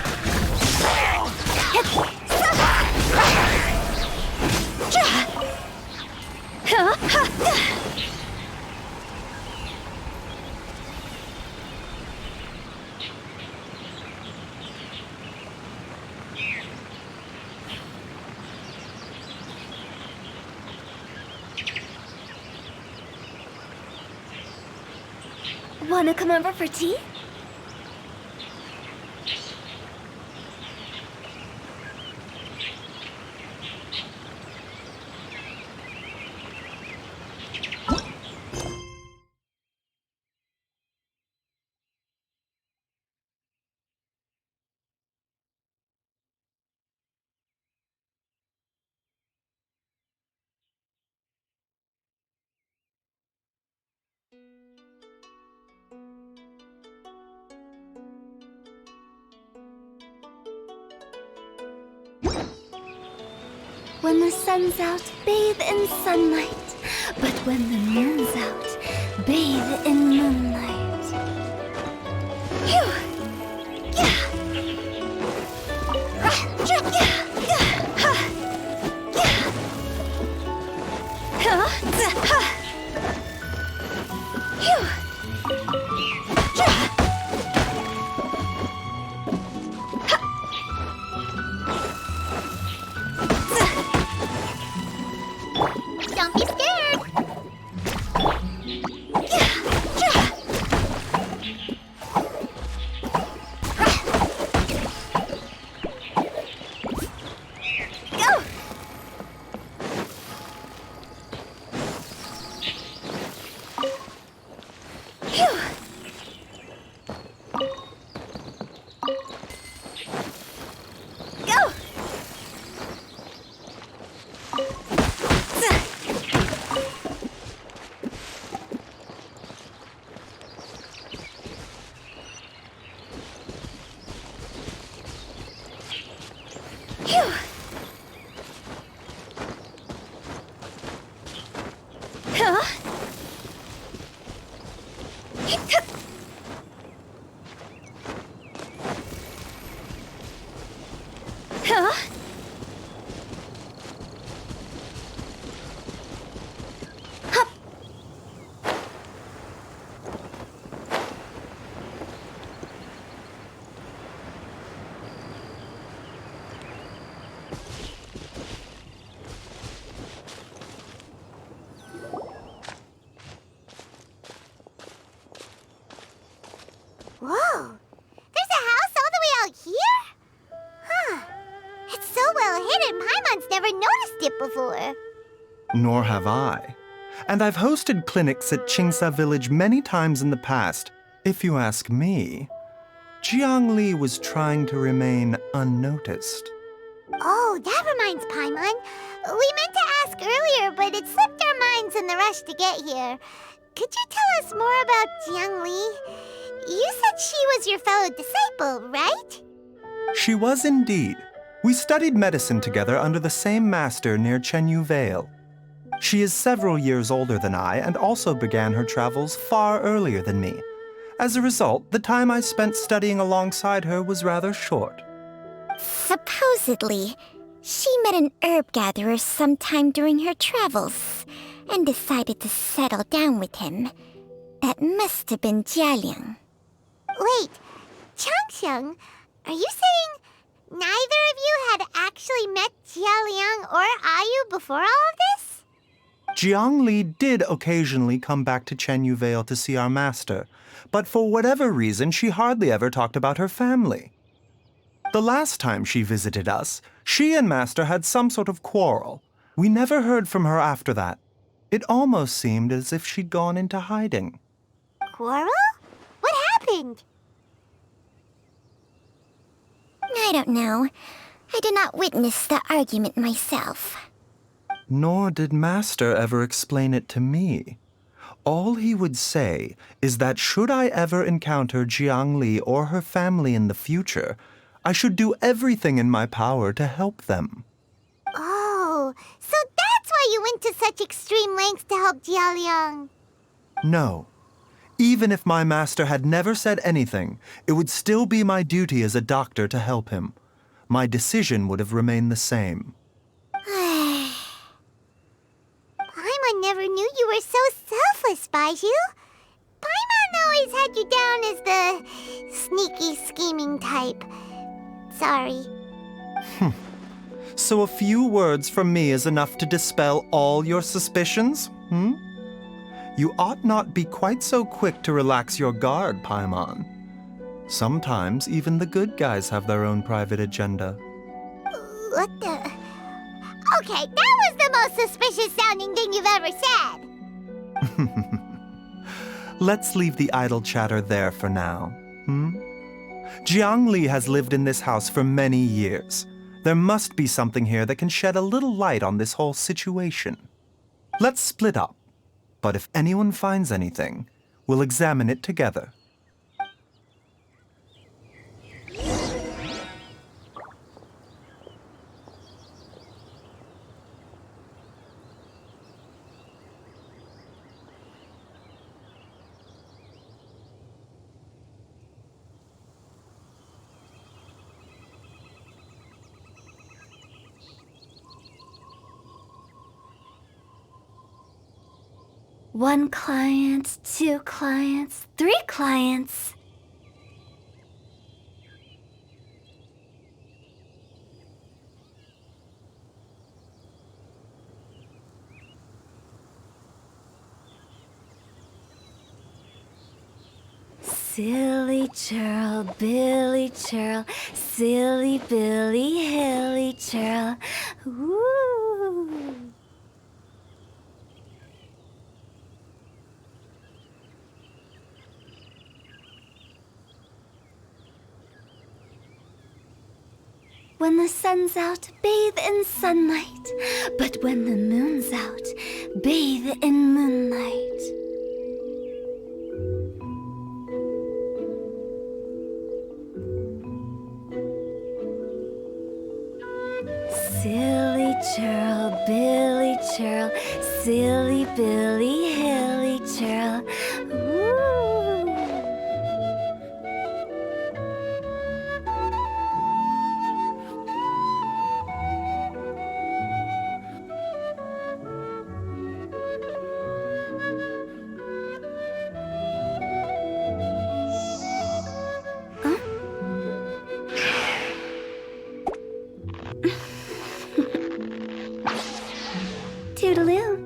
C: Wanna come over for tea? When the sun's out, bathe in sunlight. But when the moon's out, bathe in moonlight. Phew! Yeah!
A: Don't be scared!
C: Go! Phew! Go! Phew! Huh? Huh?
A: never noticed it before.
H: Nor have I. And I've hosted clinics at Qingsa Village many times in the past. If you ask me, Jiangli was trying to remain unnoticed.
A: Oh, that reminds Paimon. We meant to ask earlier, but it slipped our minds in the rush to get here. Could you tell us more about Jiang Li? You said she was your fellow disciple, right?
H: She was indeed. We studied medicine together under the same master near Chenyu Vale. She is several years older than I and also began her travels far earlier than me. As a result, the time I spent studying alongside her was rather short.
A: Supposedly, she met an herb gatherer sometime during her travels and decided to settle down with him. That must have been Jialiang. Wait, Changxiang, are you saying neither of you had actually met Jialiang or Ayu before all of this?
H: Jiang Li did occasionally come back to Chenyu Vale to see our master, but for whatever reason, she hardly ever talked about her family. The last time she visited us, she and Master had some sort of quarrel. We never heard from her after that. It almost seemed as if she'd gone into hiding.
A: Quarrel? What happened? I don't know. I did not witness the argument myself.
H: Nor did Master ever explain it to me. All he would say is that should I ever encounter Jiang Li or her family in the future, I should do everything in my power to help them.
A: Oh, so that's why you went to such extreme lengths to help Jialiang.
H: No. Even if my master had never said anything, it would still be my duty as a doctor to help him. My decision would have remained the same.
A: Paimon never knew you were so selfless, Bai Zhu. Paimon always had you down as the sneaky, scheming type. Sorry.
H: So a few words from me is enough to dispel all your suspicions, You ought not be quite so quick to relax your guard, Paimon. Sometimes even the good guys have their own private agenda.
A: What the... Okay, that was the most suspicious-sounding thing you've ever said.
H: Let's leave the idle chatter there for now, Jiang Li has lived in this house for many years. There must be something here that can shed a little light on this whole situation. Let's split up. But if anyone finds anything, we'll examine it together.
C: One client, 2 clients, 3 clients. Silly churl, Billy churl, silly Billy, hilly churl. Woo! When the sun's out, bathe in sunlight. But when the moon's out, bathe in moonlight. Silly churl, Billy churl, silly Billy, hilly churl. Woo! Toodaloo.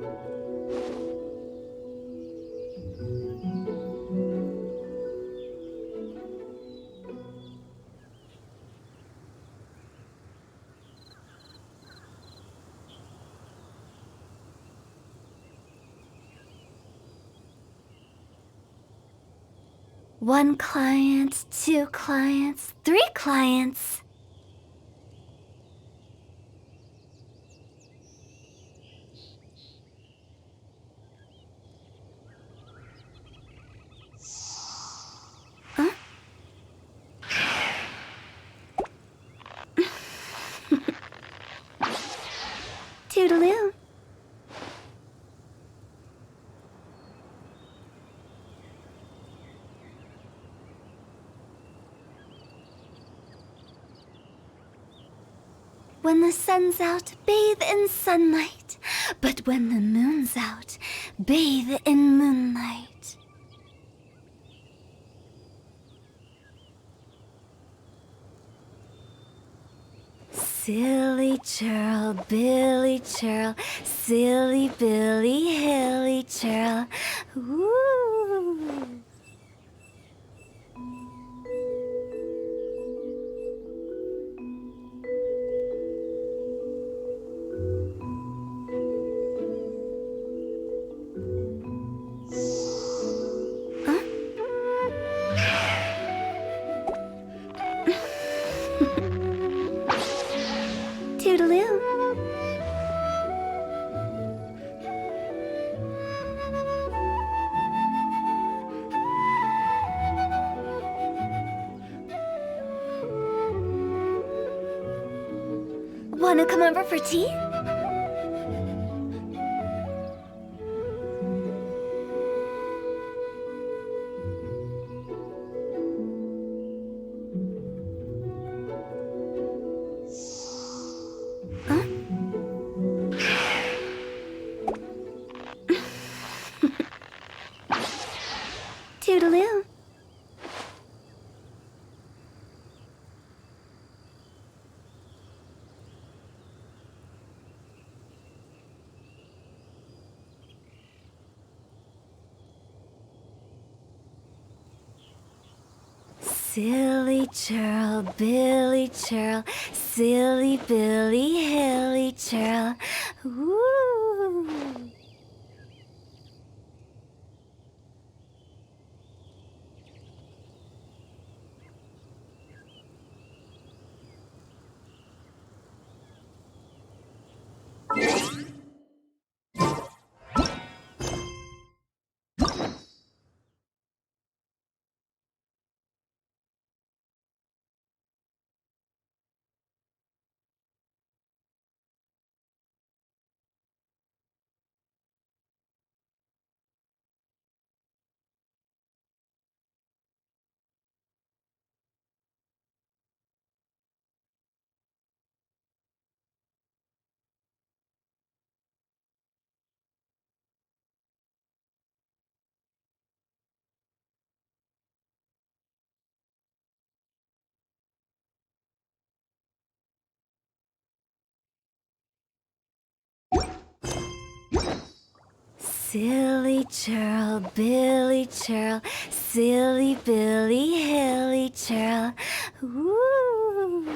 C: 1 client, 2 clients, 3 clients. Huh? Toodaloo. When the sun's out, bathe in sunlight. But when the moon's out, bathe in moonlight. Silly churl, Billy churl, silly Billy, hilly churl. Ooh. Toodaloo. Wanna come over for tea? Toodaloo. Silly churl, Billy churl, silly Billy, hilly churl. Ooh. Silly churl, Billy churl, silly Billy, hilly churl. Ooh.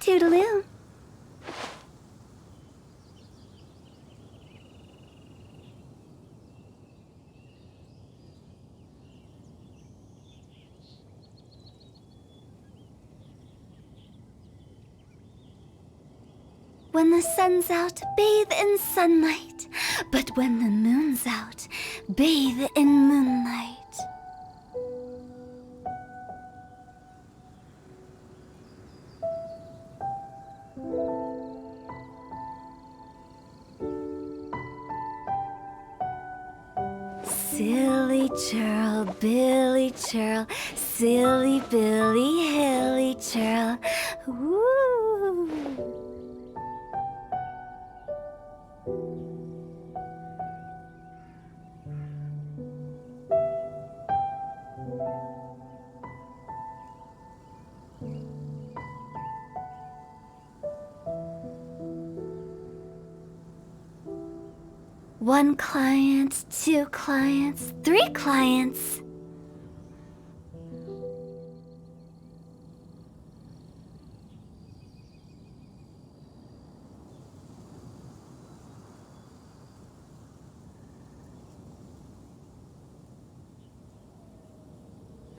C: Toodaloo. When the sun's out, bathe in sunlight. But when the moon's out, bathe in moonlight. Silly churl, Billy churl, silly Billy, hilly churl. Ooh. 1 client, 2 clients, 3 clients.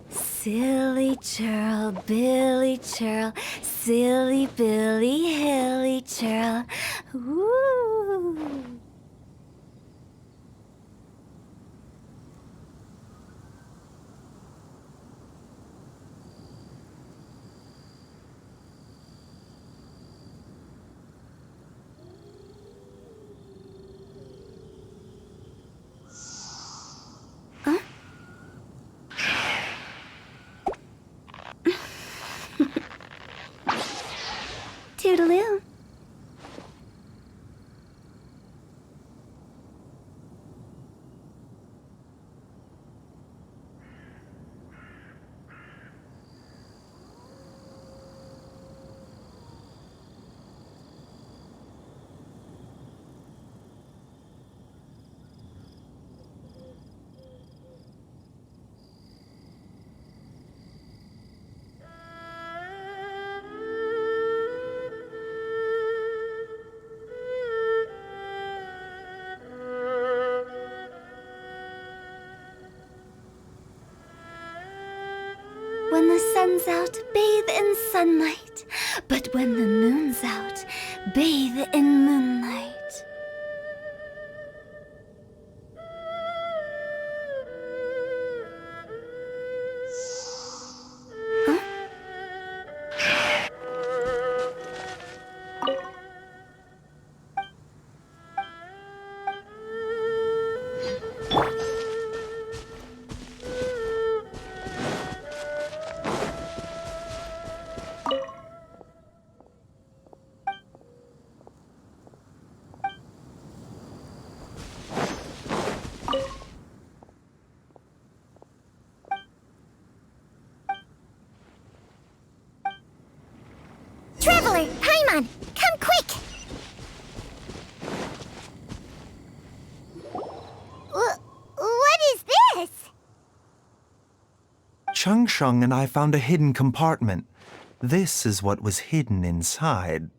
C: Silly churl, Billy churl, silly Billy, hilly churl. Woo! Toodaloo. When the sun's out, bathe in sunlight. But when the moon's out, bathe in moonlight.
A: Traveler, Paimon, come quick! What is this?
H: Chung Shung and I found a hidden compartment. This is what was hidden inside.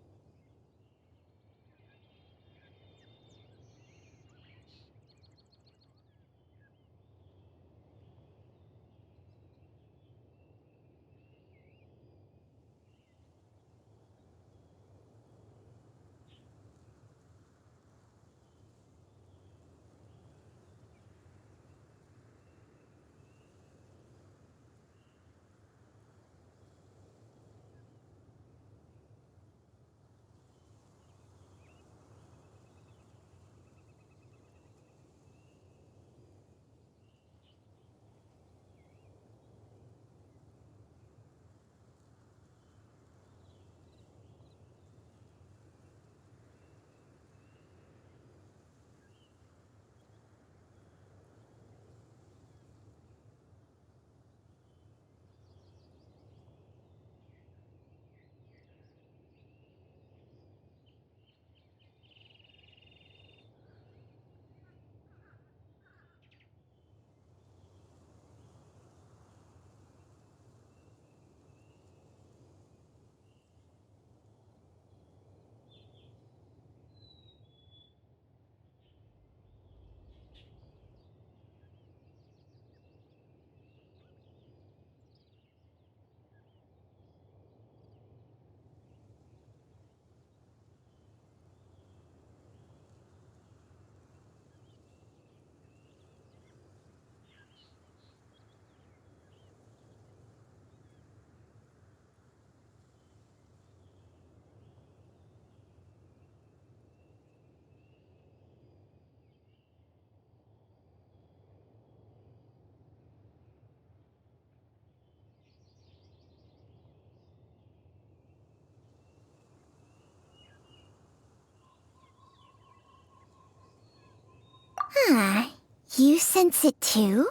A: You sense it too?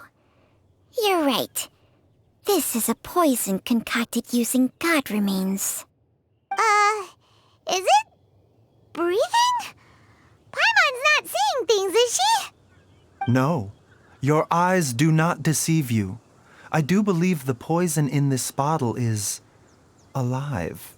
A: You're right. This is a poison concocted using god remains. Is it breathing? Paimon's not seeing things, is she?
H: No, your eyes do not deceive you. I do believe the poison in this bottle is alive.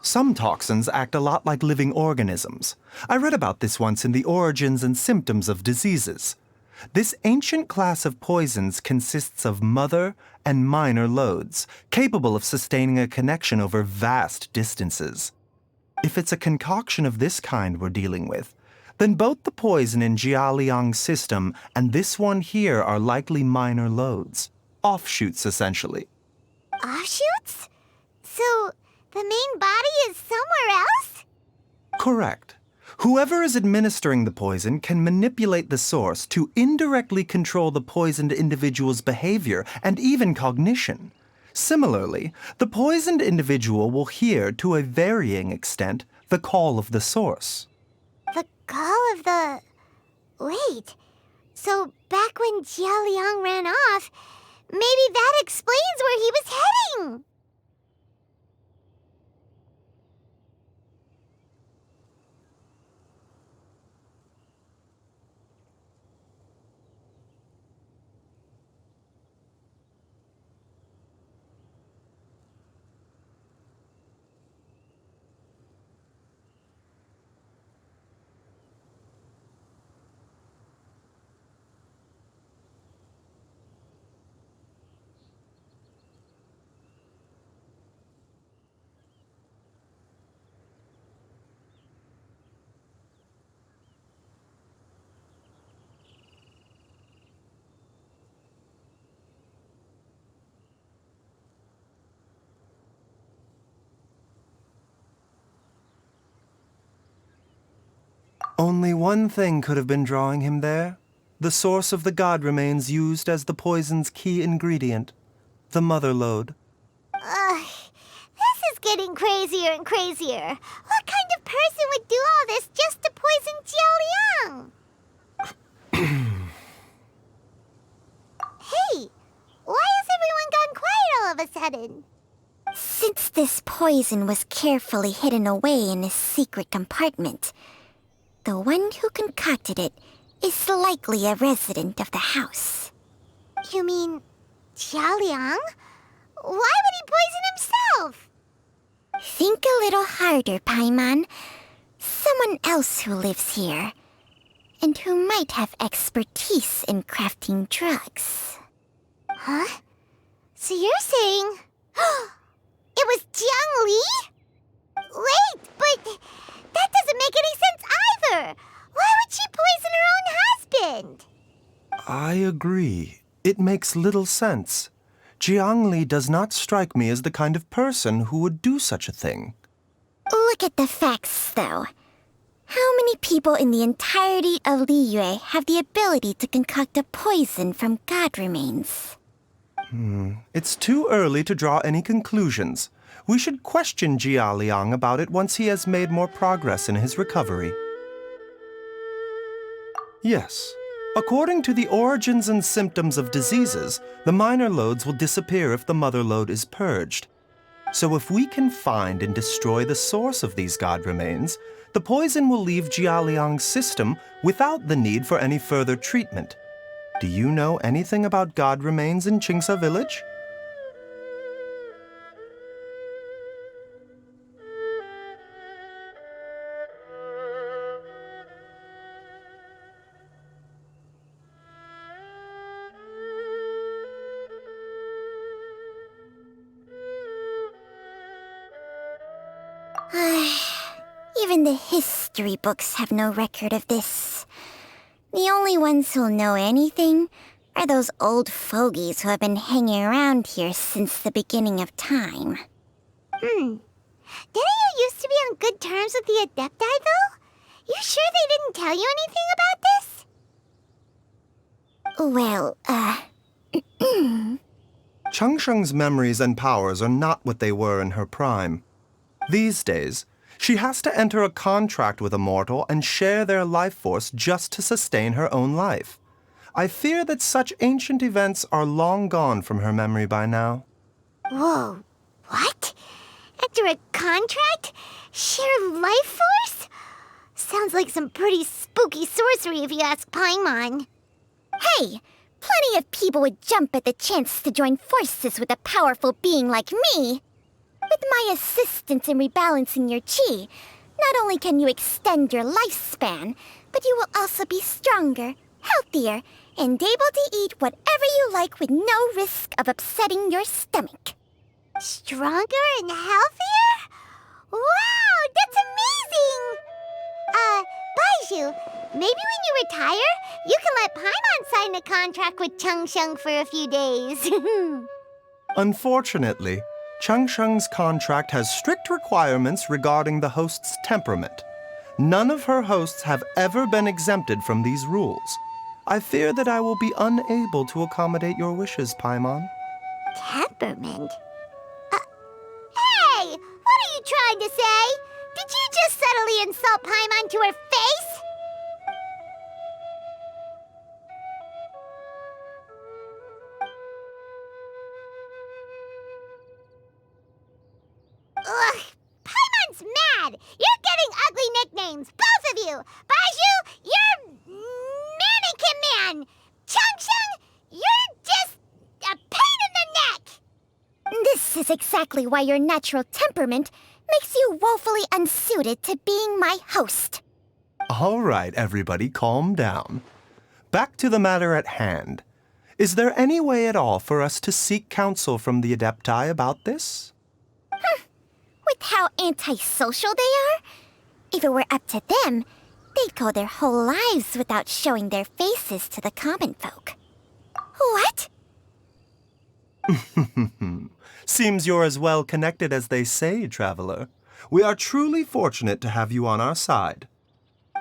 H: Some toxins act a lot like living organisms. I read about this once in the Origins and Symptoms of Diseases. This ancient class of poisons consists of mother and minor loads, capable of sustaining a connection over vast distances. If it's a concoction of this kind we're dealing with, then both the poison in Jialiang's system and this one here are likely minor loads. Offshoots, essentially.
A: Offshoots? So, the main body is somewhere else?
H: Correct. Whoever is administering the poison can manipulate the source to indirectly control the poisoned individual's behavior and even cognition. Similarly, the poisoned individual will hear, to a varying extent, the call of the source.
A: The call of the... Wait. So, back when Jia Liang ran off, maybe that explains where he was heading!
H: Only one thing could have been drawing him there. The source of the god remains used as the poison's key ingredient, the mother lode.
A: This is getting crazier and crazier. What kind of person would do all this just to poison Jia Liang? Hey, why has everyone gone quiet all of a sudden?
K: Since this poison was carefully hidden away in a secret compartment, the one who concocted it is likely a resident of the house.
A: You mean Jia Liang? Why would he poison himself?
K: Think a little harder, Paimon. Someone else who lives here, and who might have expertise in crafting drugs.
A: Huh? So you're saying... it was Jiang Li? Wait, but
H: agree. It makes little sense. Jiangli does not strike me as the kind of person who would do such a thing.
K: Look at the facts, though. How many people in the entirety of Liyue have the ability to concoct a poison from god remains?
H: It's too early to draw any conclusions. We should question Jia Liang about it once he has made more progress in his recovery. Yes. According to the origins and symptoms of diseases, the minor loads will disappear if the mother load is purged. So if we can find and destroy the source of these god remains, the poison will leave Jia Liang's system without the need for any further treatment. Do you know anything about god remains in Qingsa village?
K: Even the history books have no record of this. The only ones who'll know anything are those old fogies who have been hanging around here since the beginning of time.
A: Didn't you used to be on good terms with the Adepti, though? You sure they didn't tell you anything about this?
K: Well,
H: Changsheng's memories and powers are not what they were in her prime. These days, she has to enter a contract with a mortal and share their life force just to sustain her own life. I fear that such ancient events are long gone from her memory by now.
A: Whoa, what? Enter a contract? Share life force? Sounds like some pretty spooky sorcery if you ask Paimon.
K: hey, plenty of people would jump at the chance to join forces with a powerful being like me. With my assistance in rebalancing your chi, not only can you extend your lifespan, but you will also be stronger, healthier, and able to eat whatever you like with no risk of upsetting your stomach.
A: Stronger and healthier? Wow, that's amazing! Baiju, maybe when you retire, you can let Paimon sign a contract with Changsheng for a few days.
H: Unfortunately, Changsheng's contract has strict requirements regarding the host's temperament. None of her hosts have ever been exempted from these rules. I fear that I will be unable to accommodate your wishes, Paimon.
A: Temperament? Hey! What are you trying to say? Did you just subtly insult Paimon to her face? Ugh! Paimon's mad! You're getting ugly nicknames, both of you! Baiju, you're Mannequin Man! Changsheng, you're just a pain in the neck!
K: This is exactly why your natural temperament makes you woefully unsuited to being my host.
H: All right, everybody, calm down. Back to the matter at hand. Is there any way at all for us to seek counsel from the Adepti about this?
K: With how antisocial they are, if it were up to them, they'd go their whole lives without showing their faces to the common folk. What?
H: Seems you're as well connected as they say, traveler. We are truly fortunate to have you on our side.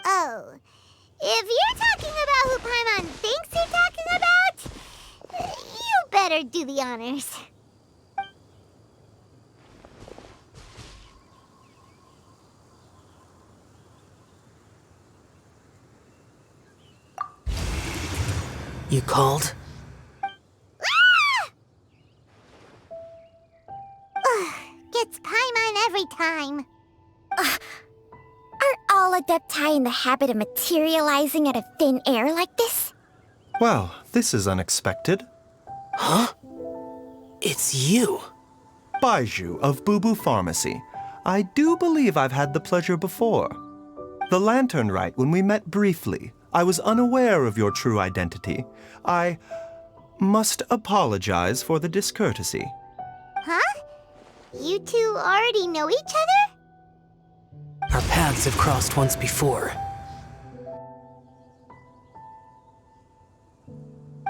A: Oh, if you're talking about who Paimon thinks you're talking about, you better do the honors.
L: You called?
A: Gets Paimon every time.
K: Are all Adepti in the habit of materializing out of thin air like this?
H: Well, this is unexpected.
L: Huh? It's you.
H: Baiju of Boo Pharmacy. I do believe I've had the pleasure before. The Lantern Rite, when we met briefly, I was unaware of your true identity. I must apologize for the discourtesy.
A: Huh? You two already know each other?
L: Our paths have crossed once before.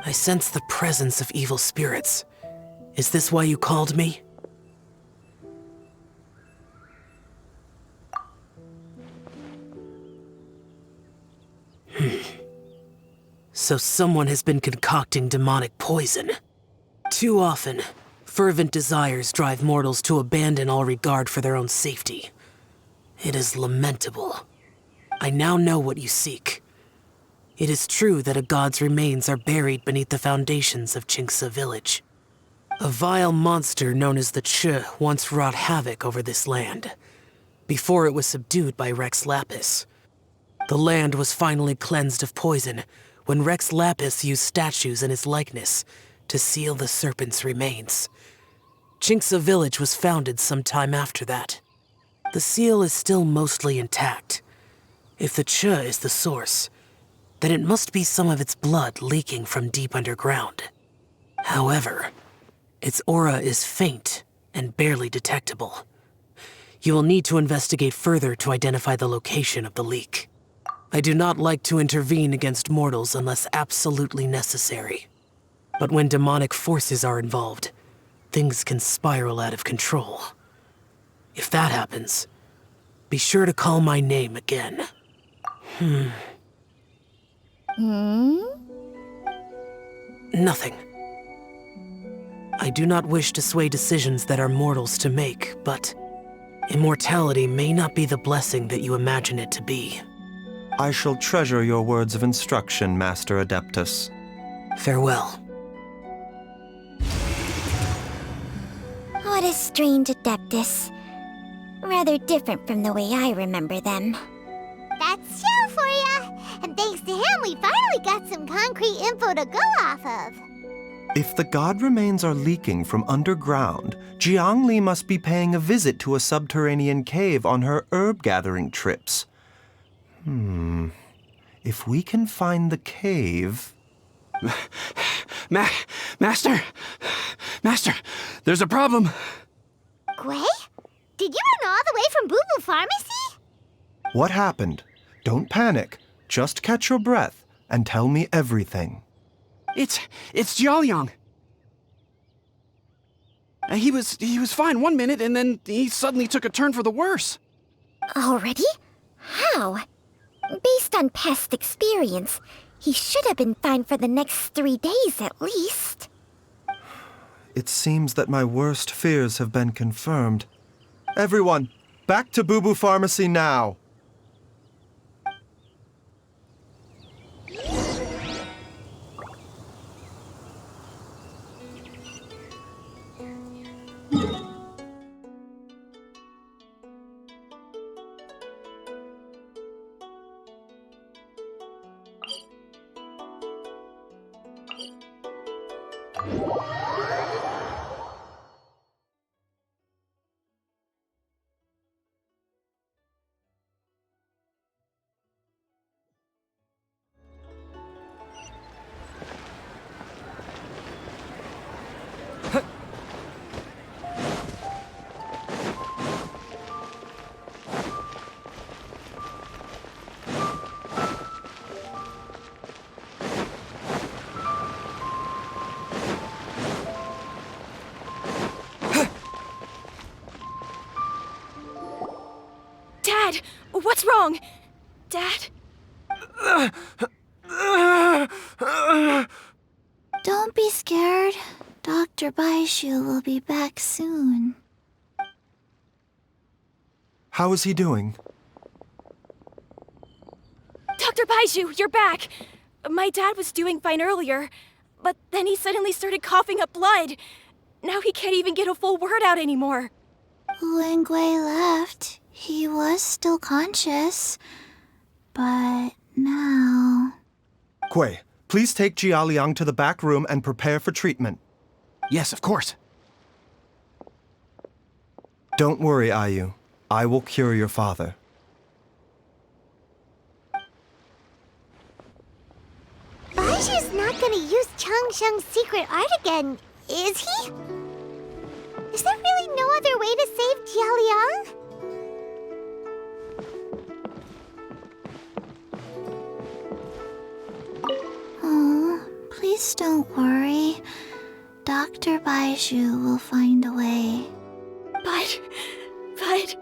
L: I sense the presence of evil spirits. Is this why you called me? So someone has been concocting demonic poison. Too often, fervent desires drive mortals to abandon all regard for their own safety. It is lamentable. I now know what you seek. It is true that a god's remains are buried beneath the foundations of Qingce village. A vile monster known as the Chih once wrought havoc over this land, before it was subdued by Rex Lapis. The land was finally cleansed of poison when Rex Lapis used statues in his likeness to seal the serpent's remains. Qingce village was founded some time after that. The seal is still mostly intact. If the Chih is the source, then it must be some of its blood leaking from deep underground. However, its aura is faint and barely detectable. You will need to investigate further to identify the location of the leak. I do not like to intervene against mortals unless absolutely necessary. But when demonic forces are involved, things can spiral out of control. If that happens, be sure to call my name again. Nothing. I do not wish to sway decisions that are mortals to make, but immortality may not be the blessing that you imagine it to be.
H: I shall treasure your words of instruction, Master Adeptus.
L: Farewell.
K: What a strange Adeptus. Rather different from the way I remember them.
A: That's Xiao for ya! And thanks to him, we finally got some concrete info to go off of.
H: If the god remains are leaking from underground, Jiangli must be paying a visit to a subterranean cave on her herb-gathering trips. If we can find the cave...
G: Master! Master, there's a problem!
A: Gwei? Did you run all the way from Boo Boo Pharmacy?
H: What happened? Don't panic. Just catch your breath and tell me everything.
G: It's Jialiang. He was fine one minute, and then he suddenly took a turn for the worse.
K: Already? How? Based on past experience, he should have been fine for the next 3 days at least.
H: It seems that my worst fears have been confirmed. Everyone, back to Boo Boo Pharmacy now!
E: Dad! What's wrong? Dad?
A: Don't be scared. Dr. Bai Chжу will be back soon.
H: How is he doing?
E: Dr. Bai Chжу, you're back! My dad was doing fine earlier, but then he suddenly started coughing up blood. Now he can't even get a full word out anymore.
A: When Gwei left, he was still conscious. But now...
H: Gwei, please take Jialiang to the back room and prepare for treatment.
G: Yes, of course.
H: Don't worry, Ayu. I will cure your father.
A: Bai Chжu's not gonna use Chang Sheng's secret art again, is he? Is there really no other way to save Jialiang? Oh, please
K: Please don't worry. Dr. Bai Zhu will find a way.
E: But...
K: But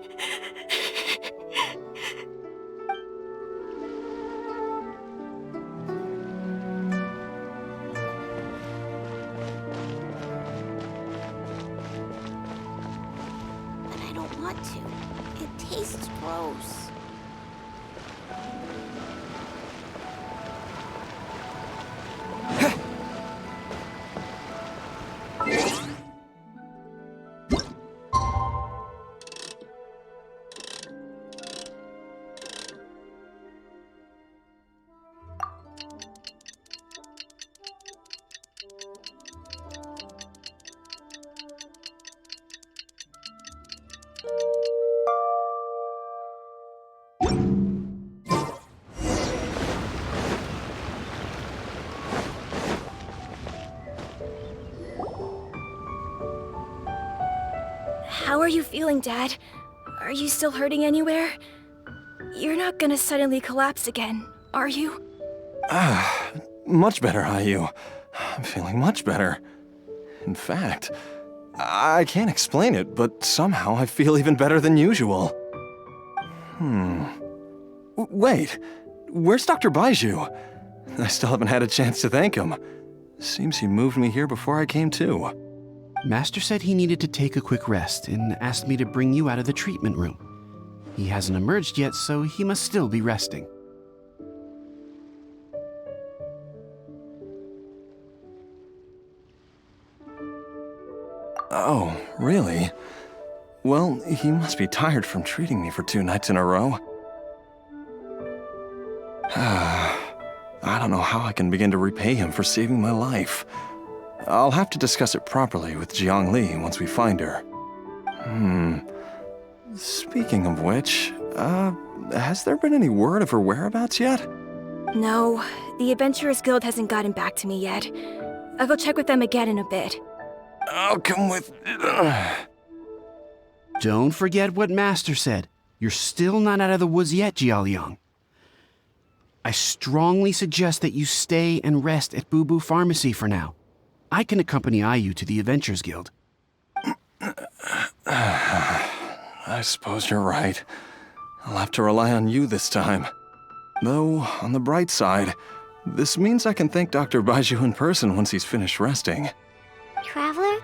K: I don't want to. It tastes gross.
E: How are you feeling, Dad? Are you still hurting anywhere? You're not gonna suddenly collapse again, are you?
J: Much better, Ayu. I'm feeling much better. In fact, I can't explain it, but somehow I feel even better than usual. Wait, where's Dr. Bai Zhu? I still haven't had a chance to thank him. Seems he moved me here before I came to.
G: Master said he needed to take a quick rest and asked me to bring you out of the treatment room. He hasn't emerged yet, so he must still be resting.
J: Oh, really? Well, he must be tired from treating me for 2 nights in a row. I don't know how I can begin to repay him for saving my life. I'll have to discuss it properly with Jiang Li once we find her. Speaking of which, has there been any word of her whereabouts yet?
E: No, the Adventurers Guild hasn't gotten back to me yet. I'll go check with them again in a bit.
J: I'll come with...
G: Don't forget what Master said. You're still not out of the woods yet, Jialiang. I strongly suggest that you stay and rest at Boo Boo Pharmacy for now. I can accompany Ayu to the Adventurers Guild.
J: I suppose you're right. I'll have to rely on you this time. Though, on the bright side, this means I can thank Dr. Bai Zhu in person once he's finished resting.
A: Traveler,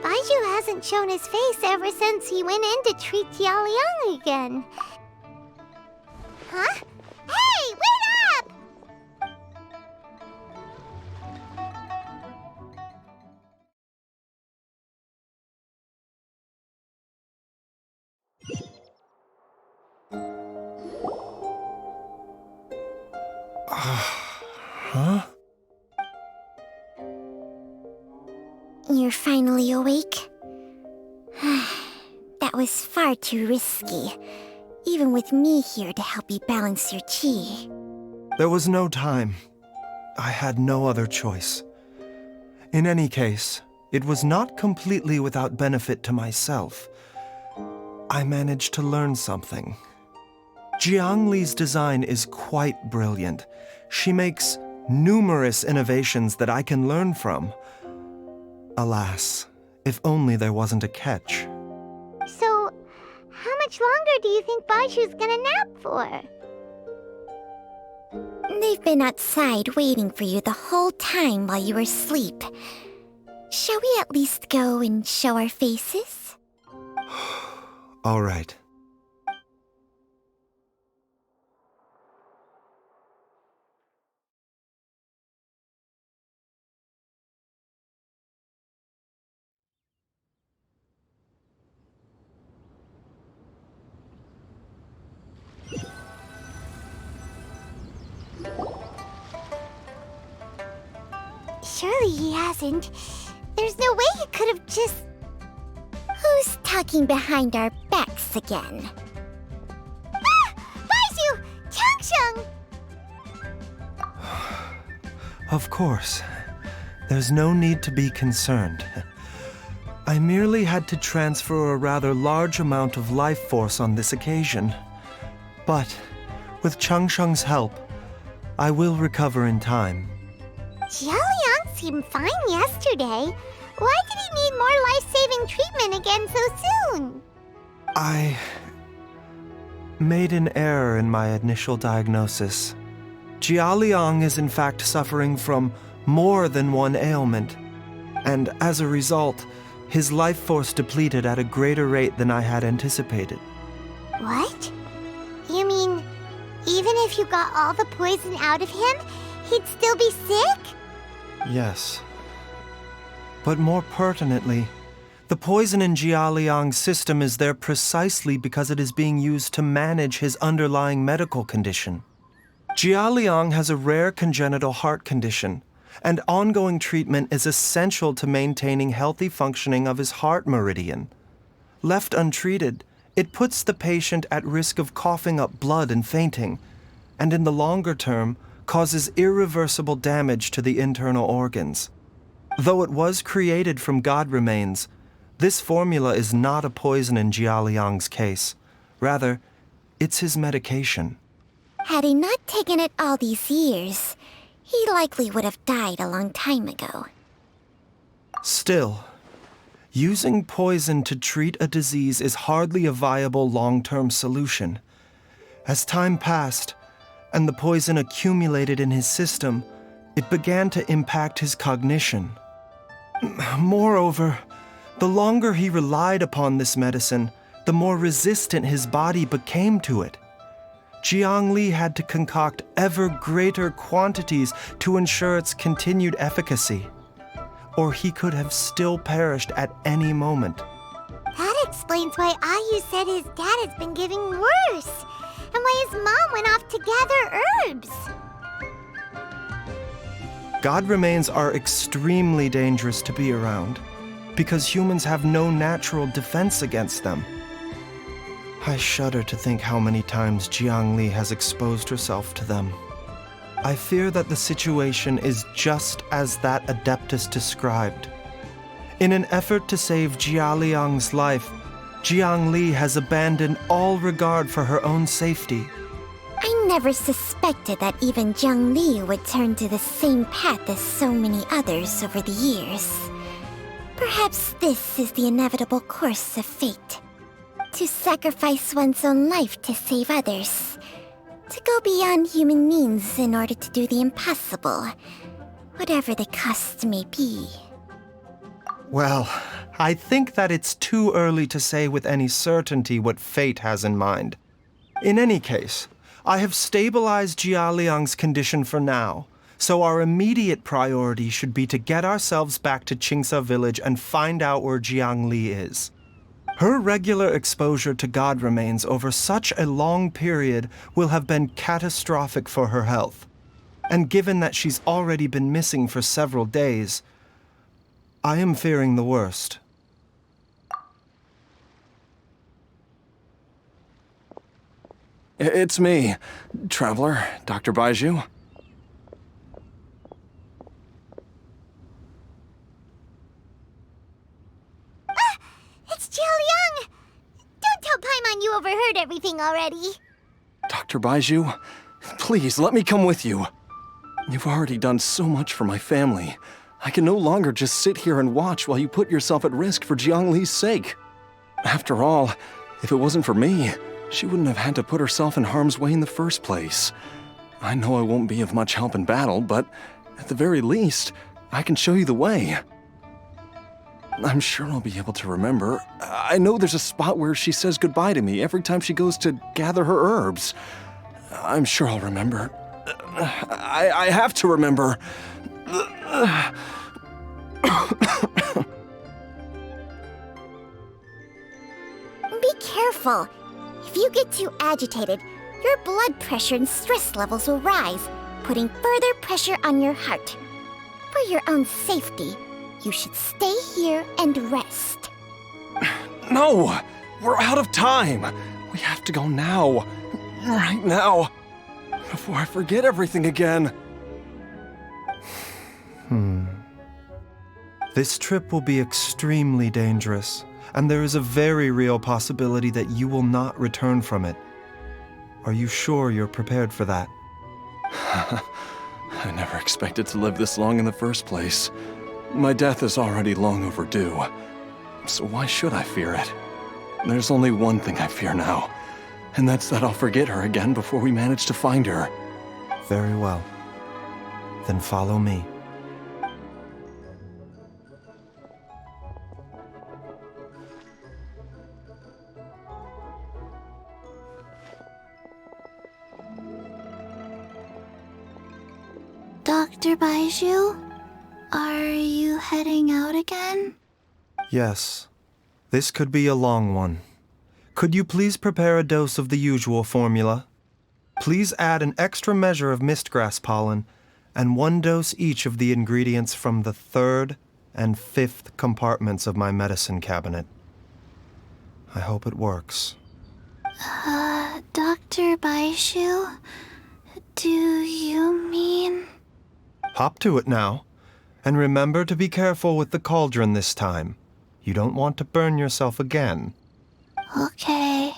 A: Bai Zhu hasn't shown his face ever since he went in to treat Jialiang again. Huh? Hey, wait up!
H: Huh?
K: You're finally awake? That was far too risky, even with me here to help you balance your chi.
H: There was no time. I had no other choice. In any case, it was not completely without benefit to myself. I managed to learn something. Jiang Li's design is quite brilliant. She makes numerous innovations that I can learn from. Alas, if only there wasn't a catch.
A: So, how much longer do you think Bai Zhu's gonna nap for?
K: They've been outside waiting for you the whole time while you were asleep. Shall we at least go and show our faces?
H: All right.
A: Surely he hasn't. There's no way he could have just...
K: Who's talking behind our backs again?
A: Ah! Bai Zhu! Changsheng!
H: Of course. There's no need to be concerned. I merely had to transfer a rather large amount of life force on this occasion. But, with Changsheng's help, I will recover in time.
A: Jialiang
K: seemed fine yesterday. Why did he need more life-saving treatment again so soon?
H: I made an error in my initial diagnosis. Jialiang is in fact suffering from more than one ailment, and as a result, his life force depleted at a greater rate than I had anticipated.
K: What? You mean, even if you got all the poison out of him, he'd still be sick?
H: Yes. But more pertinently, the poison in Jialiang's system is there precisely because it is being used to manage his underlying medical condition. Jialiang has a rare congenital heart condition, and ongoing treatment is essential to maintaining healthy functioning of his heart meridian. Left untreated, it puts the patient at risk of coughing up blood and fainting, and in the longer term, causes irreversible damage to the internal organs. Though it was created from god remains, this formula is not a poison in Jialiang's case. Rather, it's his medication.
K: Had he not taken it all these years, he likely would have died a long time ago.
H: Still, using poison to treat a disease is hardly a viable long-term solution. As time passed, and the poison accumulated in his system, it began to impact his cognition. Moreover, the longer he relied upon this medicine, the more resistant his body became to it. Jiang Li had to concoct ever greater quantities to ensure its continued efficacy, or he could have still perished at any moment.
K: That explains why Ayu said his dad has been getting worse, and why his mom went off to gather herbs.
H: God remains are extremely dangerous to be around, because humans have no natural defense against them. I shudder to think how many times Jiang Li has exposed herself to them. I fear that the situation is just as that Adeptus described. In an effort to save Jialiang's life, Jiang Li has abandoned all regard for her own safety.
K: I never suspected that even Jiang Li would turn to the same path as so many others over the years. Perhaps this is the inevitable course of fate. To sacrifice one's own life to save others. To go beyond human means in order to do the impossible, whatever the cost may be.
H: Well, I think that it's too early to say with any certainty what fate has in mind. In any case, I have stabilized Jialiang's condition for now, so our immediate priority should be to get ourselves back to Qingsa village and find out where Jiang Li is. Her regular exposure to god remains over such a long period will have been catastrophic for her health. And given that she's already been missing for several days, I am fearing the worst.
J: It's me, Traveler, Dr. Bai Chžu.
K: It's Jialiang! Don't tell Paimon you overheard everything already.
J: Dr. Bai Chžu, please let me come with you. You've already done so much for my family. I can no longer just sit here and watch while you put yourself at risk for Jiang Li's sake. After all, if it wasn't for me, she wouldn't have had to put herself in harm's way in the first place. I know I won't be of much help in battle, but at the very least, I can show you the way. I'm sure I'll be able to remember. I know there's a spot where she says goodbye to me every time she goes to gather her herbs. I'm sure I'll remember. I have to remember.
K: Be careful. If you get too agitated, your blood pressure and stress levels will rise, putting further pressure on your heart. For your own safety, you should stay here and rest.
J: No! We're out of time! We have to go now. Right now. Before I forget everything again.
H: This trip will be extremely dangerous, and there is a very real possibility that you will not return from it. Are you sure you're prepared for that?
J: I never expected to live this long in the first place. My death is already long overdue. So why should I fear it? There's only one thing I fear now, and that's that I'll forget her again before we manage to find her.
H: Very well. Then follow me.
C: Dr. Bai Chžu, are you heading out again?
H: Yes. This could be a long one. Could you please prepare a dose of the usual formula? Please add an extra measure of mistgrass pollen and 1 dose each of the ingredients from the 3rd and 5th compartments of my medicine cabinet. I hope it works.
C: Dr. Bai Chžu, do you mean...
H: Hop to it now. And remember to be careful with the cauldron this time. You don't want to burn yourself again.
C: Okay.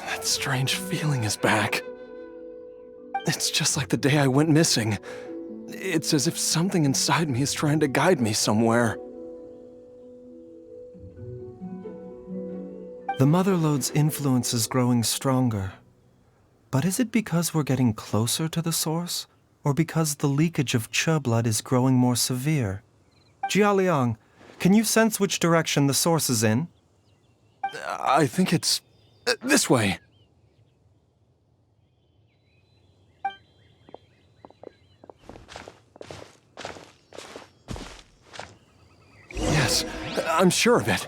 J: That strange feeling is back. It's just like the day I went missing. It's as if something inside me is trying to guide me somewhere.
H: The Motherlode's influence is growing stronger. But is it because we're getting closer to the source? Or because the leakage of Che blood is growing more severe? Jialiang, can you sense which direction the source is in?
J: I think it's... this way. Yes, I'm sure of it.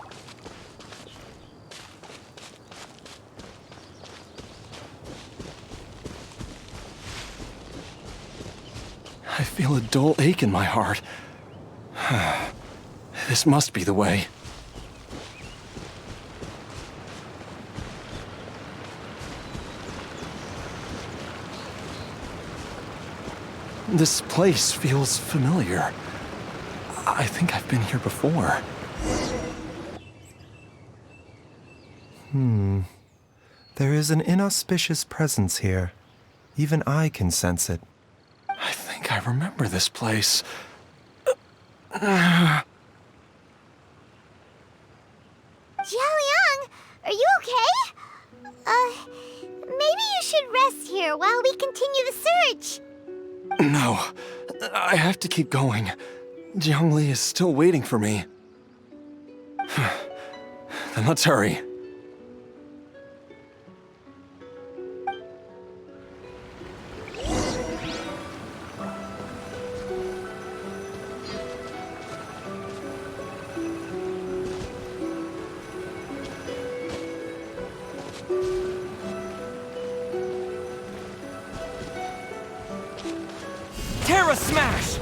J: I feel a dull ache in my heart. This must be the way. This place feels familiar. I think I've been here before.
H: There is an inauspicious presence here. Even I can sense it.
J: I think I remember this place.
K: Jialiang, are you okay? Maybe you should rest here while we continue the search.
J: No, I have to keep going. Jiangli is still waiting for me. Then let's hurry.
M: Terra Smash!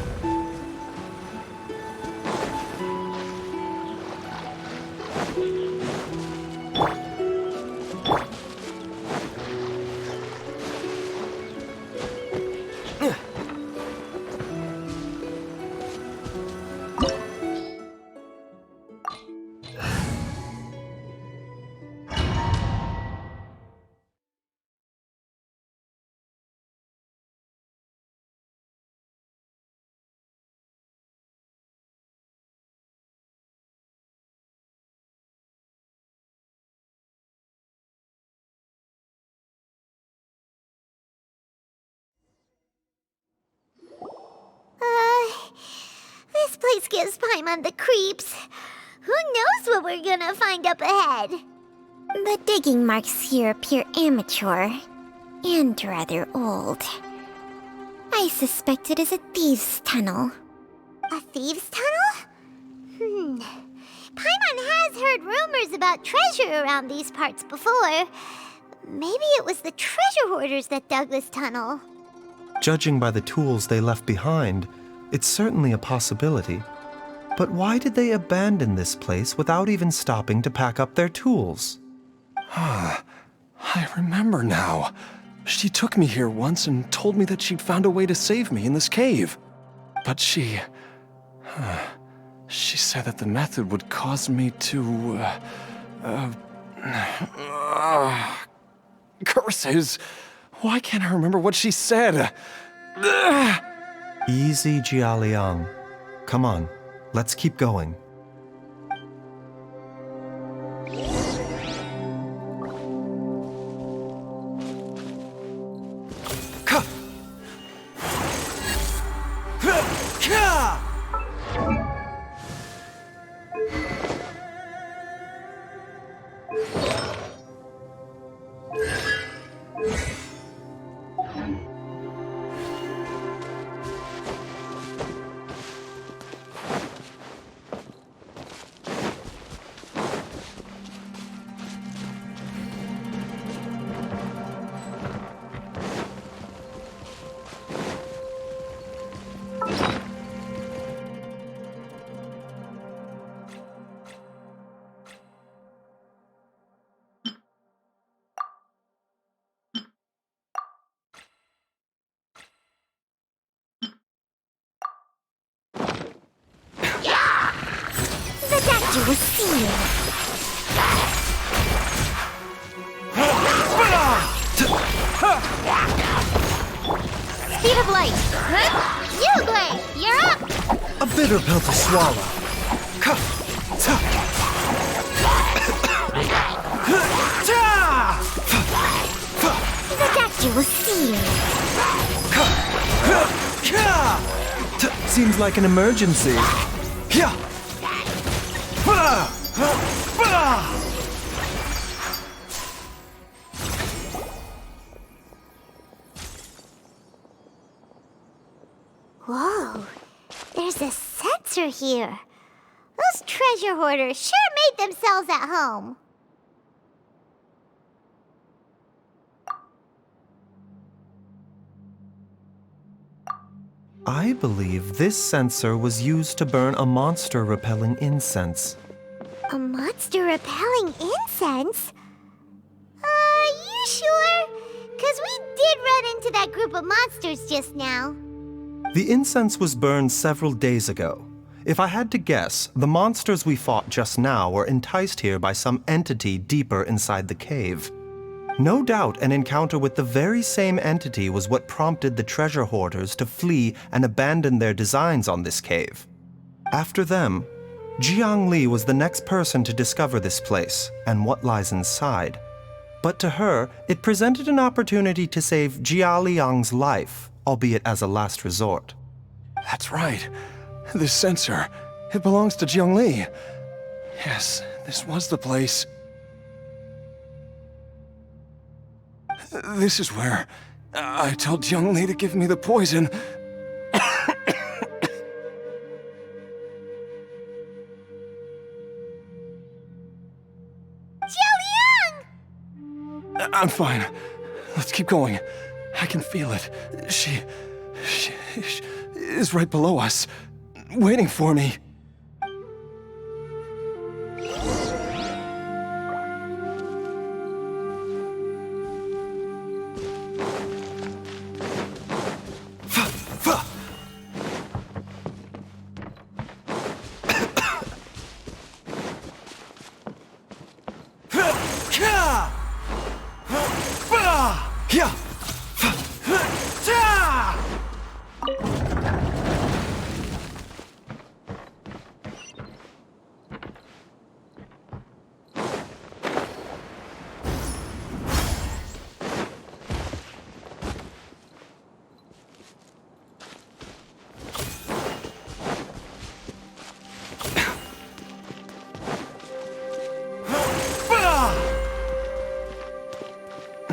A: always gives Paimon the creeps. Who knows what we're gonna find up ahead?
K: The digging marks here appear amateur and rather old. I suspect it is a thieves' tunnel.
A: A thieves' tunnel? Paimon has heard rumors about treasure around these parts before. Maybe it was the treasure hoarders that dug this tunnel.
H: Judging by the tools they left behind, it's certainly a possibility. But why did they abandon this place without even stopping to pack up their tools?
J: I remember now. She took me here once and told me that she'd found a way to save me in this cave. But she said that the method would cause me to, curses! Why can't I remember what she said?
H: Easy, Jialiang. Come on, let's keep going.
K: The doctor will see you.
A: Speed of light. Yugli, you're up!
H: A bitter pill to swallow.
K: The doctor will see you.
H: Seems like an emergency.
A: Whoa, there's a sensor here. Those treasure hoarders sure made themselves at home.
H: I believe this sensor was used to burn a monster-repelling incense.
A: A monster repelling incense? You sure? 'Cause we did run into that group of monsters just now.
H: The incense was burned several days ago. If I had to guess, the monsters we fought just now were enticed here by some entity deeper inside the cave. No doubt an encounter with the very same entity was what prompted the treasure hoarders to flee and abandon their designs on this cave. After them, Jiang Li was the next person to discover this place and what lies inside. But to her, it presented an opportunity to save Jia Liang's life, albeit as a last resort.
J: That's right. This sensor, it belongs to Jiang Li. Yes, this was the place. This is where I told Jiang Li to give me the poison. I'm fine. Let's keep going. I can feel it. She is right below us, waiting for me.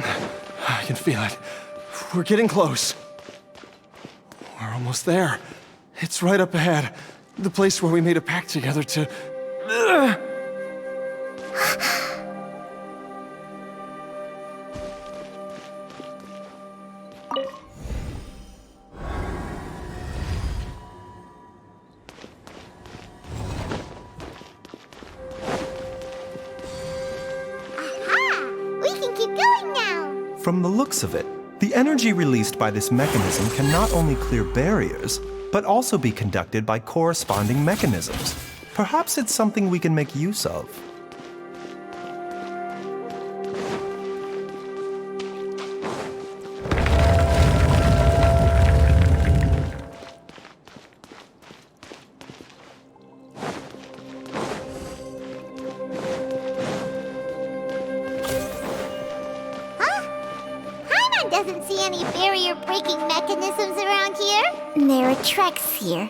J: I can feel it. We're getting close. We're almost there. It's right up ahead. The place where we made a pact together to...
H: From the looks of it, the energy released by this mechanism can not only clear barriers, but also be conducted by corresponding mechanisms. Perhaps it's something we can make use of.
K: Doesn't see any barrier-breaking mechanisms around here. There are tracks here,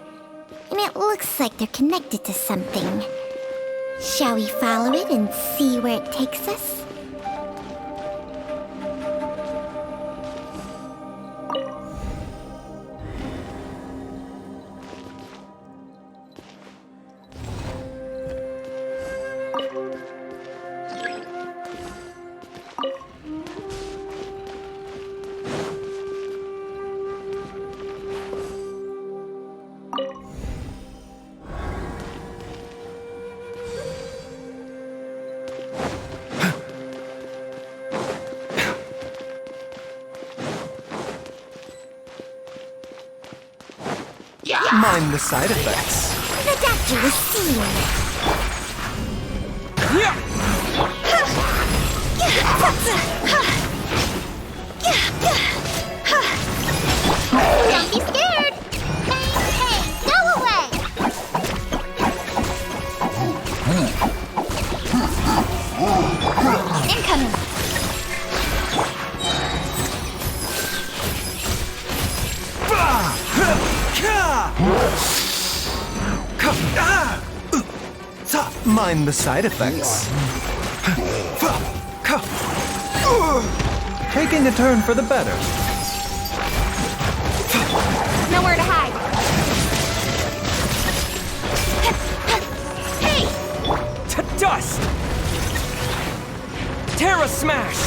K: and it looks like they're connected to something. Shall we follow it and see where it takes us?
H: Mind the side effects.
K: The doctor was seen. Don't be scared. Hey, go away. Incoming.
H: Mind the side effects. Taking a turn for the better.
A: Nowhere to hide. Hey!
M: To dust! Terra Smash!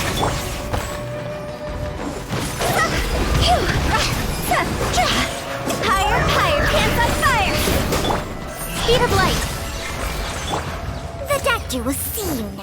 A: Higher, higher, pants on fire! Speed of light.
K: The doctor will see you now.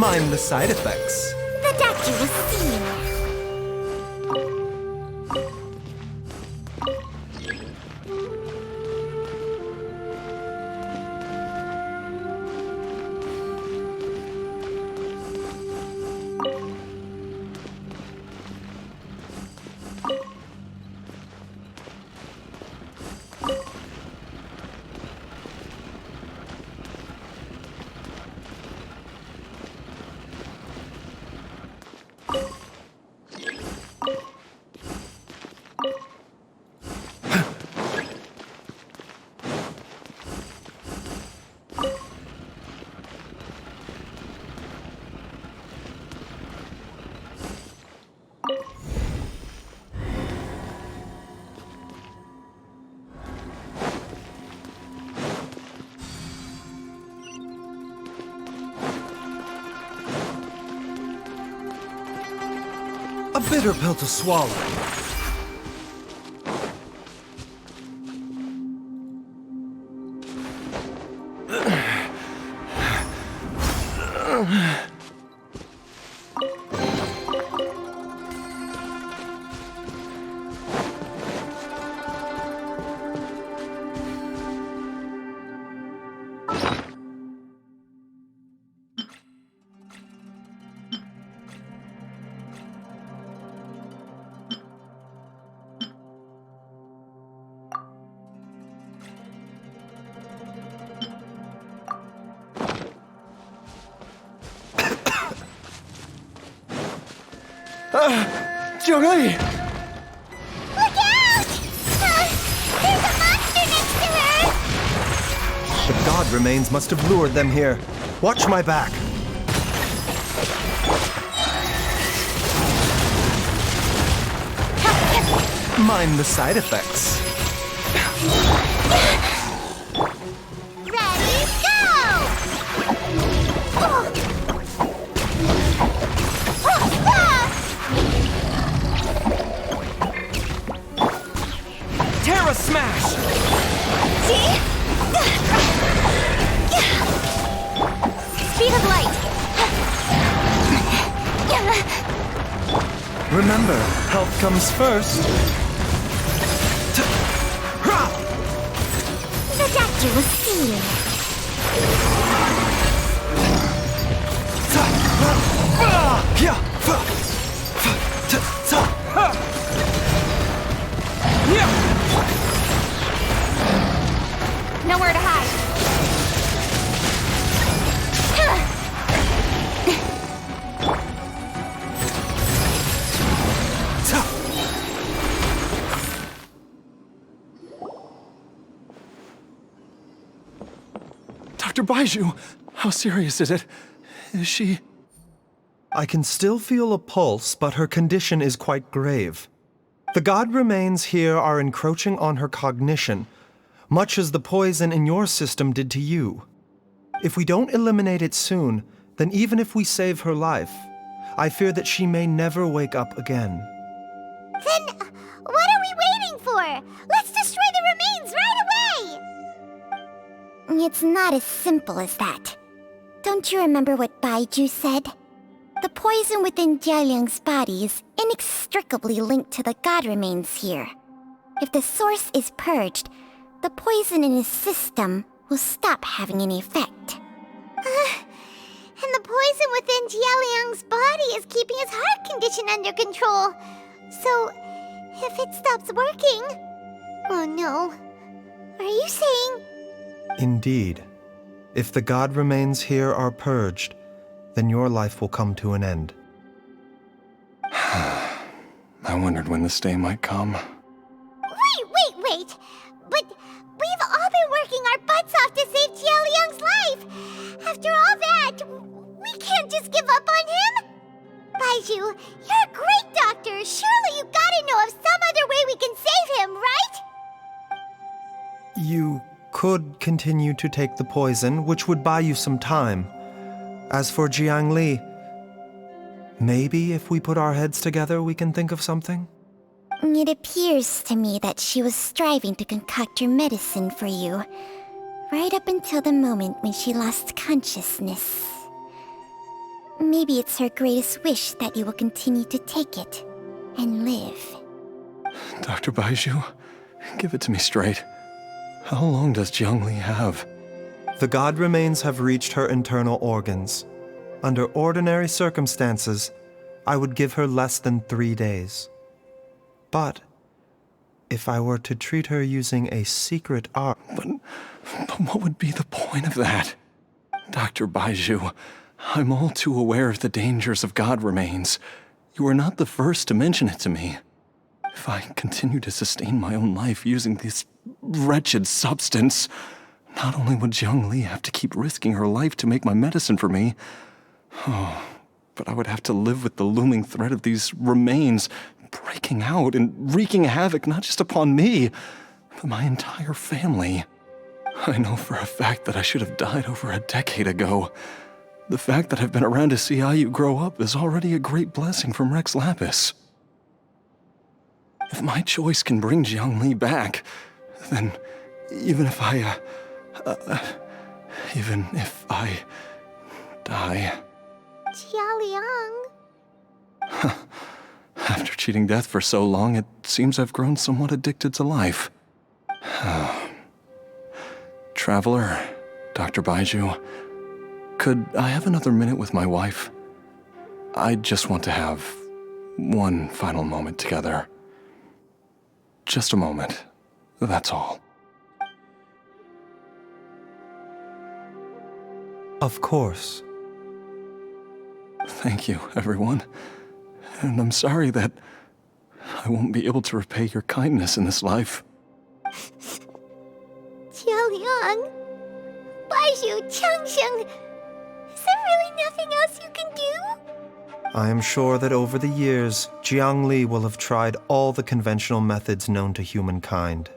H: Mind the side effects.
K: The doctor will see you.
H: A bitter pill to swallow.
J: Jiangli!
K: Look out! There's a monster next to her!
H: The god remains must have lured them here. Watch my back. Mind the side effects.
K: Ready, go!
M: Terra Smash!
K: See? Speed of light.
H: Remember, health comes first.
K: The doctor will see you.
E: Nowhere to hide.
J: Dr. Bai Chžu, how serious is it? Is she...
H: I can still feel a pulse, but her condition is quite grave. The god remains here are encroaching on her cognition, much as the poison in your system did to you. If we don't eliminate it soon, then even if we save her life, I fear that she may never wake up again.
K: Then, what are we waiting for? Let's destroy the remains right away! It's not as simple as that. Don't you remember what Bai Chžu said? The poison within Jialiang's body is inextricably linked to the god remains here. If the source is purged, the poison in his system will stop having any effect. And the poison within Jialiang's body is keeping his heart condition under control. So, if it stops working... Oh no. Are you saying...
H: Indeed. If the god remains here are purged, then your life will come to an end.
J: I wondered when this day might come.
K: Wait! But we've all been working our butts off to save Jialiang's life! After all that, we can't just give up on him! Bai Chžu, you're a great doctor! Surely you gotta know of some other way we can save him, right?
H: You could continue to take the poison, which would buy you some time. As for Jiangli, maybe if we put our heads together, we can think of something?
K: It appears to me that she was striving to concoct your medicine for you, right up until the moment when she lost consciousness. Maybe it's her greatest wish that you will continue to take it and live.
J: Dr. Bai Zhu, give it to me straight. How long does Jiangli have?
H: The god remains have reached her internal organs. Under ordinary circumstances, I would give her less than 3 days. But if I were to treat her using a secret art...
J: But what would be the point of that? Dr. Bai Zhu, I'm all too aware of the dangers of god remains. You are not the first to mention it to me. If I continue to sustain my own life using this wretched substance, not only would Jiangli have to keep risking her life to make my medicine for me, but I would have to live with the looming threat of these remains breaking out and wreaking havoc not just upon me, but my entire family. I know for a fact that I should have died over a decade ago. The fact that I've been around to see how you grow up is already a great blessing from Rex Lapis. If my choice can bring Jiangli back, then even if I die...
K: Jialiang.
J: After cheating death for so long, it seems I've grown somewhat addicted to life. Traveler, Dr. Bai Zhu, could I have another minute with my wife? I just want to have one final moment together. Just a moment, that's all.
H: Of course.
J: Thank you, everyone. And I'm sorry that I won't be able to repay your kindness in this life.
K: Jialiang. Baizhu, Changsheng. Is there really nothing else you can do?
H: I am sure that over the years, Jiangli will have tried all the conventional methods known to humankind.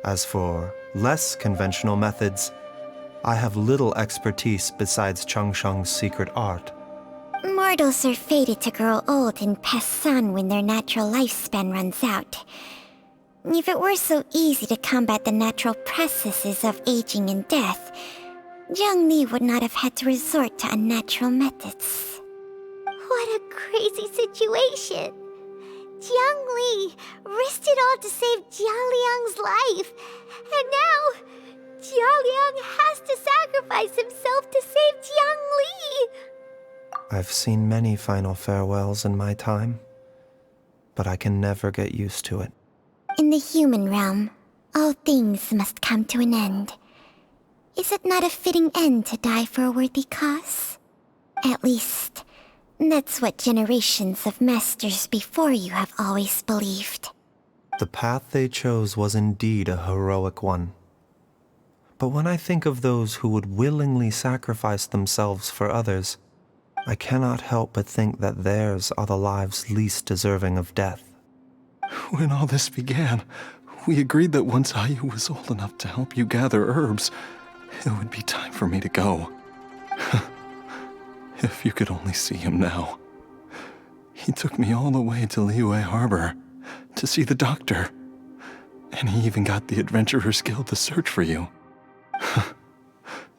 H: As for less conventional methods, I have little expertise besides Changsheng's secret art.
K: Mortals are fated to grow old and pass on when their natural lifespan runs out. If it were so easy to combat the natural processes of aging and death, Jiangli would not have had to resort to unnatural methods. What a crazy situation! Jiangli risked it all to save Jialiang's life, and now Jialiang has to sacrifice himself to save Jiangli!
H: I've seen many final farewells in my time, but I can never get used to it.
K: In the human realm, all things must come to an end. Is it not a fitting end to die for a worthy cause? At least, that's what generations of masters before you have always believed.
H: The path they chose was indeed a heroic one. But when I think of those who would willingly sacrifice themselves for others, I cannot help but think that theirs are the lives least deserving of death.
J: When all this began, we agreed that once Ayu was old enough to help you gather herbs, it would be time for me to go. If you could only see him now. He took me all the way to Liyue Harbor to see the doctor. And he even got the Adventurers Guild to search for you.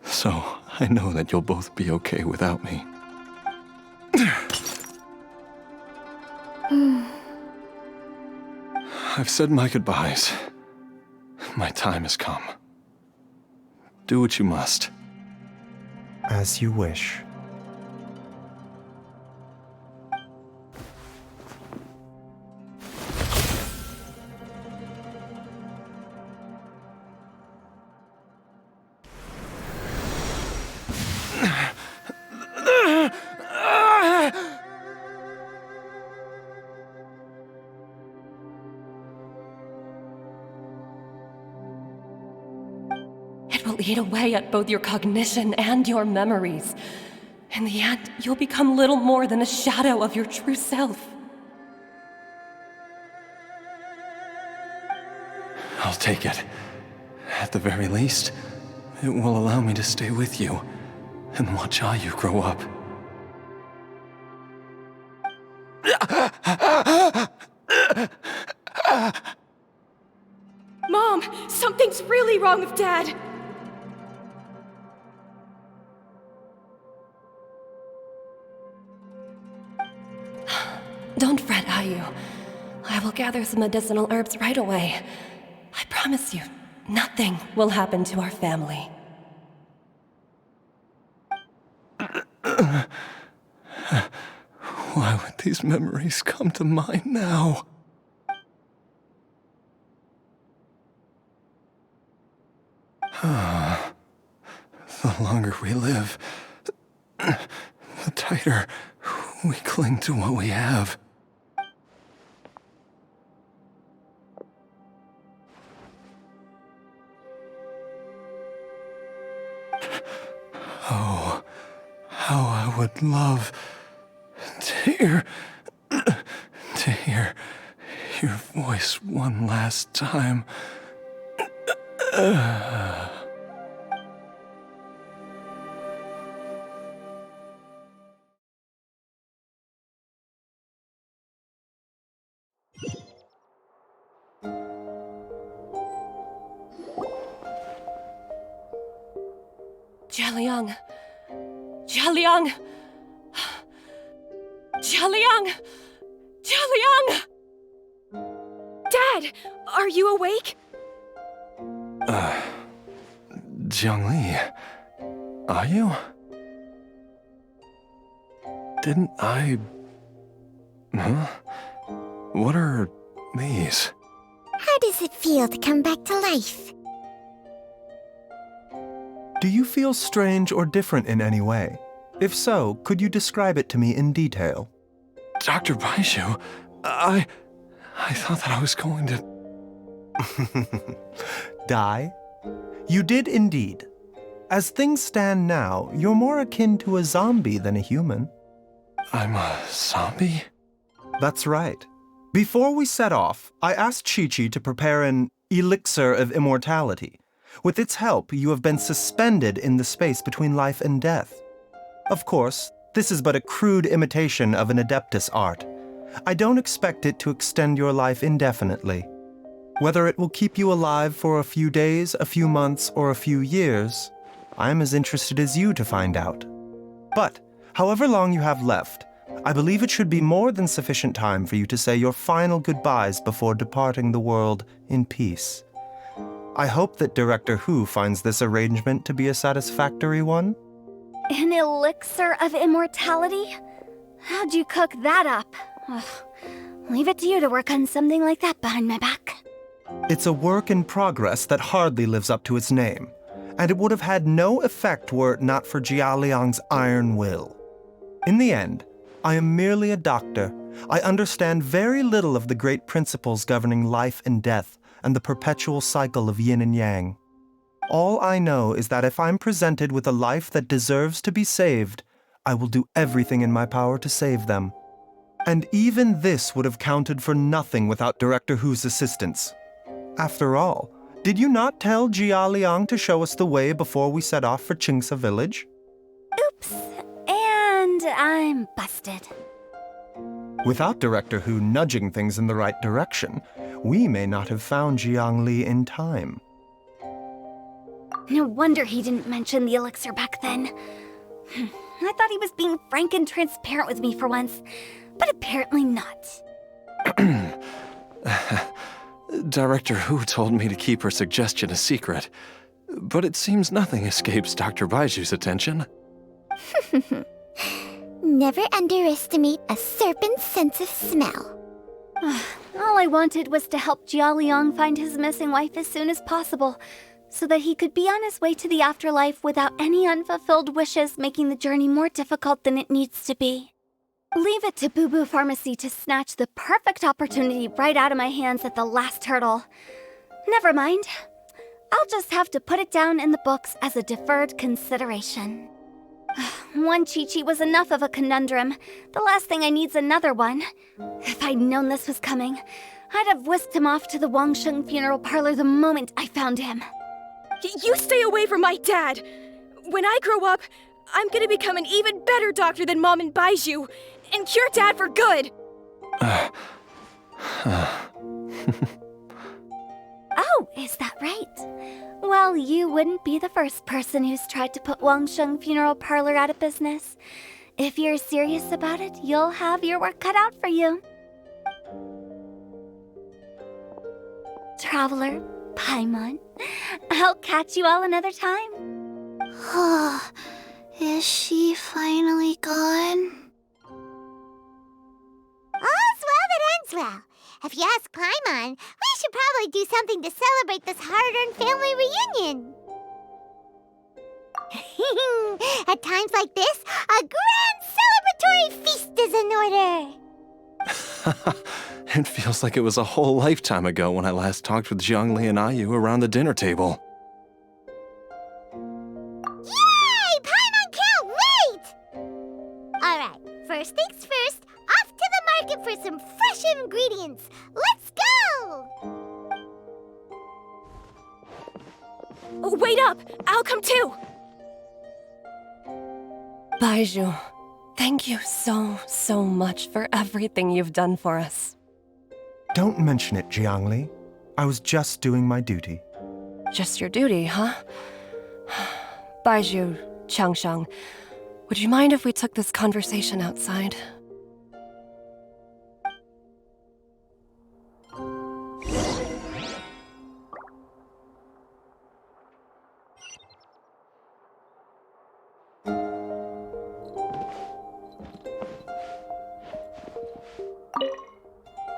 J: So, I know that you'll both be okay without me. I've said my goodbyes. My time has come. Do what you must.
H: As you wish.
N: It will eat away at both your cognition and your memories. In the end, you'll become little more than a shadow of your true self.
J: I'll take it. At the very least, it will allow me to stay with you and watch Ayu grow up.
E: Mom, something's really wrong with Dad.
N: you. I will gather some medicinal herbs right away. I promise you, nothing will happen to our family.
J: Why would these memories come to mind now? The longer we live, the tighter we cling to what we have. Oh, how I would love to hear your voice one last time.
N: Jialiang! Jialiang! Jialiang! Jialiang!
E: Dad, are you awake?
J: Jiangli, are you? Didn't I... Huh? What are these?
K: How does it feel to come back to life?
H: Do you feel strange or different in any way? If so, could you describe it to me in detail?
J: Dr. Bai Zhu, I thought that I was going to...
H: Die? You did indeed. As things stand now, you're more akin to a zombie than a human.
J: I'm a zombie?
H: That's right. Before we set off, I asked Chi-Chi to prepare an elixir of immortality. With its help, you have been suspended in the space between life and death. Of course, this is but a crude imitation of an Adeptus art. I don't expect it to extend your life indefinitely. Whether it will keep you alive for a few days, a few months, or a few years, I'm as interested as you to find out. But, however long you have left, I believe it should be more than sufficient time for you to say your final goodbyes before departing the world in peace. I hope that Director Hu finds this arrangement to be a satisfactory one.
C: An elixir of immortality? How'd you cook that up? Ugh. Leave it to you to work on something like that behind my back.
H: It's a work in progress that hardly lives up to its name, and it would have had no effect were it not for Jialiang's iron will. In the end, I am merely a doctor. I understand very little of the great principles governing life and death and the perpetual cycle of yin and yang. All I know is that if I'm presented with a life that deserves to be saved, I will do everything in my power to save them. And even this would have counted for nothing without Director Hu's assistance. After all, did you not tell Jia Liang to show us the way before we set off for Qingsa village?
C: Oops. And I'm busted.
H: Without Director Hu nudging things in the right direction, we may not have found Jiang Li in time.
C: No wonder he didn't mention the elixir back then. I thought he was being frank and transparent with me for once, but apparently not.
J: Director Hu told me to keep her suggestion a secret, but it seems nothing escapes Dr. Bai Zhu's attention.
K: Never underestimate a serpent's sense of smell.
C: All I wanted was to help Jia Liang find his missing wife as soon as possible, so that he could be on his way to the afterlife without any unfulfilled wishes making the journey more difficult than it needs to be. Leave it to Boo Boo Pharmacy to snatch the perfect opportunity right out of my hands at the last hurdle. Never mind. I'll just have to put it down in the books as a deferred consideration. One Chi-Chi was enough of a conundrum. The last thing I need's another one. If I'd known this was coming, I'd have whisked him off to the Wangsheng funeral parlor the moment I found him.
E: You stay away from my dad! When I grow up, I'm gonna become an even better doctor than Mom and Bai Zhu, and cure Dad for good!
C: Oh, is that right? Well, you wouldn't be the first person who's tried to put Wangsheng Funeral Parlor out of business. If you're serious about it, you'll have your work cut out for you. traveler, Paimon. I'll catch you all another time.
K: Is she finally gone? All's well that ends well. If you ask Paimon, we should probably do something to celebrate this hard-earned family reunion. At times like this, a grand celebratory feast is in order.
J: It feels like it was a whole lifetime ago when I last talked with Zhongli and Ayu around the dinner table.
K: Yay! Paimon can't wait! Alright, first things first, off to the market for some fresh ingredients. Let's go!
E: Oh, wait up! I'll come too!
N: Bai Zhu, thank you so much for everything you've done for us.
H: Don't mention it, Jiangli. I was just doing my duty.
N: Just your duty, huh? Bai Zhu, Changsheng, would you mind if we took this conversation outside?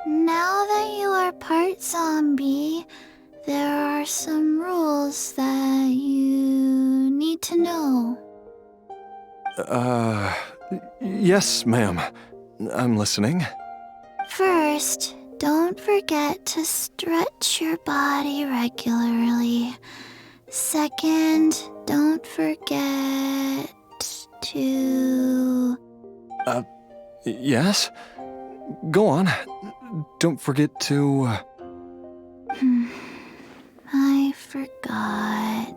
K: Now that you are part zombie, there are some rules that you need to know.
J: Yes, ma'am. I'm listening.
K: First, don't forget to stretch your body regularly. Second, don't forget to...
J: Yes? Go on. Don't forget to...
K: I forgot.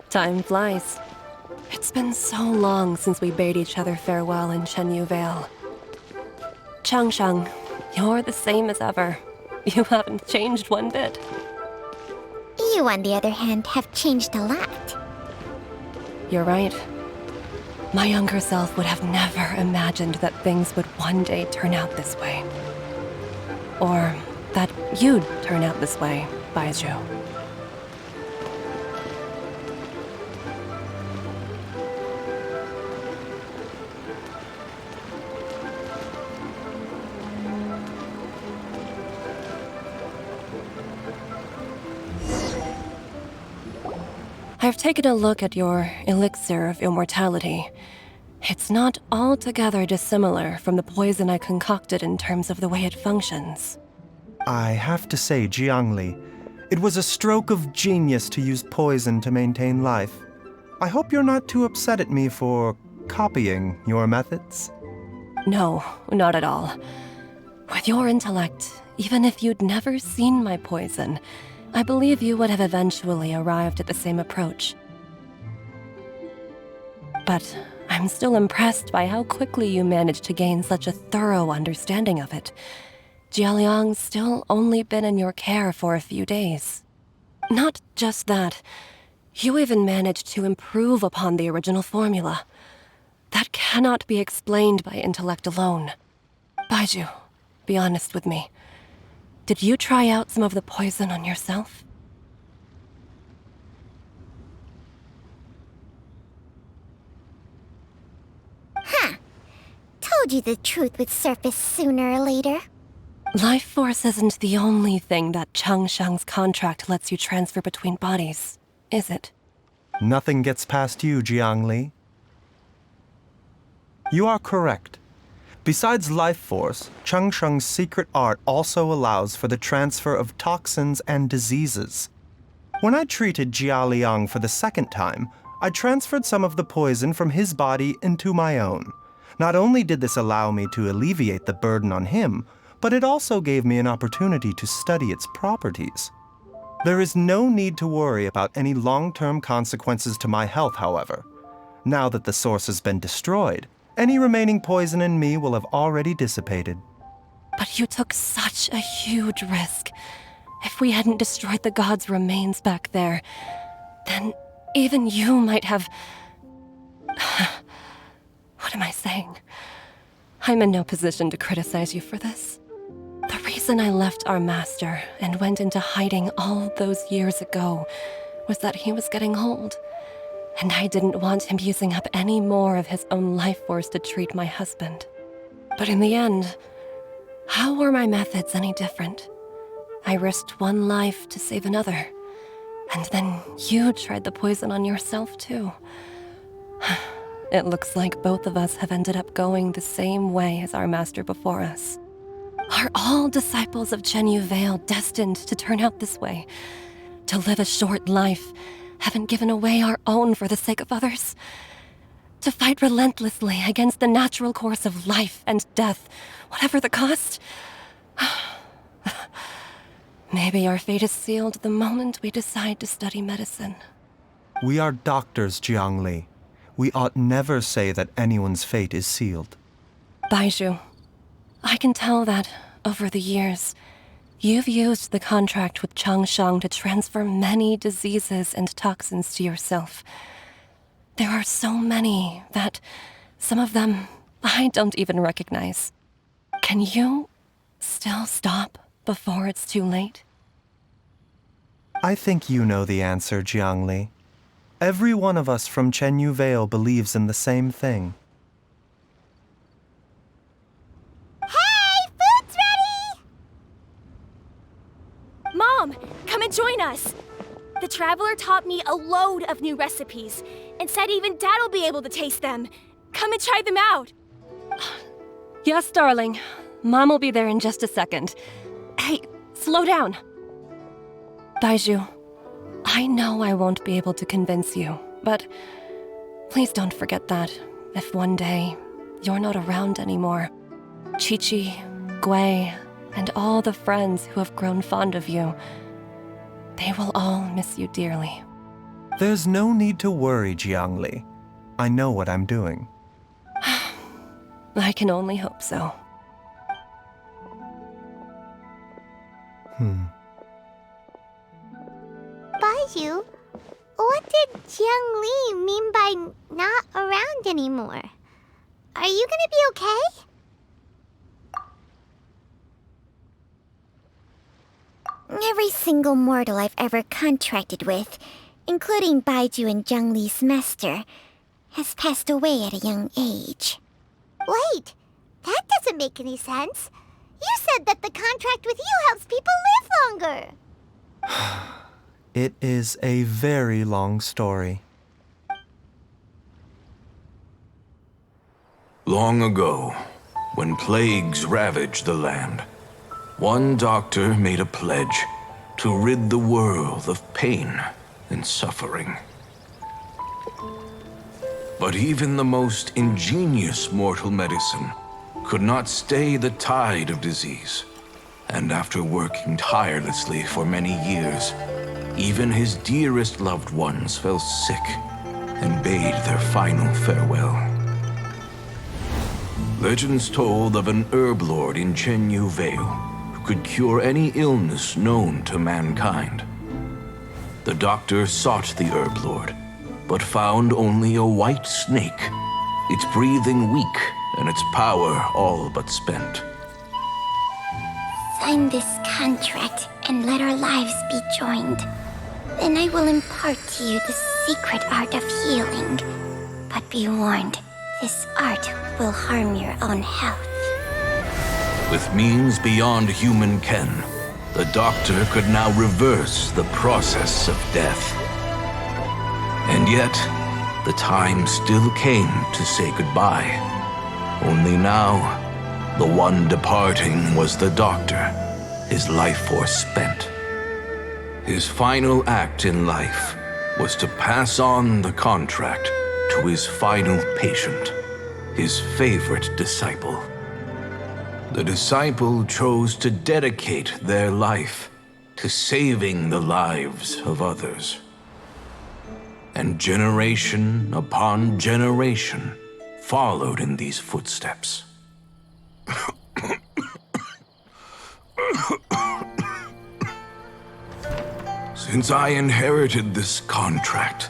N: Time flies. It's been so long since we bade each other farewell in Chenyu Vale. Changsheng, you're the same as ever. You haven't changed one bit.
K: You, on the other hand, have changed a lot.
N: You're right. My younger self would have never imagined that things would one day turn out this way. Or that you'd turn out this way, Bai Zhu. I've taken a look at your elixir of immortality. It's not altogether dissimilar from the poison I concocted in terms of the way it functions.
H: I have to say, Jiangli, it was a stroke of genius to use poison to maintain life. I hope you're not too upset at me for copying your methods.
N: No, not at all. With your intellect, even if you'd never seen my poison, I believe you would have eventually arrived at the same approach. But I'm still impressed by how quickly you managed to gain such a thorough understanding of it. Jialiang's still only been in your care for a few days. Not just that, you even managed to improve upon the original formula. That cannot be explained by intellect alone. Bai Zhu, be honest with me. Did you try out some of the poison on yourself?
K: Told you the truth would surface sooner or later.
N: Life force isn't the only thing that Changsheng's contract lets you transfer between bodies, is it?
H: Nothing gets past you, Jiangli. You are correct. Besides life force, Changsheng's secret art also allows for the transfer of toxins and diseases. When I treated Jialiang for the second time, I transferred some of the poison from his body into my own. Not only did this allow me to alleviate the burden on him, but it also gave me an opportunity to study its properties. There is no need to worry about any long-term consequences to my health, however. Now that the source has been destroyed, any remaining poison in me will have already dissipated.
N: But you took such a huge risk. If we hadn't destroyed the god's remains back there, then even you might have... What am I saying? I'm in no position to criticize you for this. The reason I left our master and went into hiding all those years ago was that he was getting old, and I didn't want him using up any more of his own life force to treat my husband. But in the end, how were my methods any different? I risked one life to save another, and then you tried the poison on yourself too. It looks like both of us have ended up going the same way as our master before us. Are all disciples of Chenyu Vale destined to turn out this way? To live a short life, having given away our own for the sake of others? To fight relentlessly against the natural course of life and death, whatever the cost? Maybe our fate is sealed the moment we decide to study medicine.
H: We are doctors, Jiangli. We ought never say that anyone's fate is sealed.
N: Bai Zhu, I can tell that, over the years, you've used the contract with Changshan to transfer many diseases and toxins to yourself. There are so many that, some of them, I don't even recognize. Can you still stop before it's too late?
H: I think you know the answer, Jiangli. Every one of us from Chenyu Vale believes in the same thing.
A: Hey, food's ready!
E: Mom, come and join us. The Traveler taught me a load of new recipes and said even Dad'll be able to taste them. Come and try them out.
N: Yes, darling. Mom will be there in just a second. Hey, slow down. Bai Zhu, I know I won't be able to convince you, but please don't forget that if one day you're not around anymore, Chi-Chi, Gui, and all the friends who have grown fond of you, they will all miss you dearly.
H: There's no need to worry, Jiangli. I know what I'm doing.
N: I can only hope so.
A: Baiju, what did Jiang Li mean by not around anymore? Are you gonna be okay?
K: Every single mortal I've ever contracted with, including Baiju and Jiang Li's master, has passed away at a young age.
A: Wait, that doesn't make any sense. You said that the contract with you helps people live longer.
H: It is a very long story.
F: Long ago, when plagues ravaged the land, one doctor made a pledge to rid the world of pain and suffering. But even the most ingenious mortal medicine could not stay the tide of disease. And after working tirelessly for many years, even his dearest loved ones fell sick and bade their final farewell. Legends told of an herb lord in Chenyu Vale who could cure any illness known to mankind. The doctor sought the herb lord, but found only a white snake, its breathing weak and its power all but spent.
K: Sign this contract and let our lives be joined. Then I will impart to you the secret art of healing. But be warned, this art will harm your own health.
F: With means beyond human ken, the doctor could now reverse the process of death. And yet, the time still came to say goodbye. Only now, the one departing was the doctor, his life force spent. His final act in life was to pass on the contract to his final patient, his favorite disciple. The disciple chose to dedicate their life to saving the lives of others. And generation upon generation followed in these footsteps. Since I inherited this contract,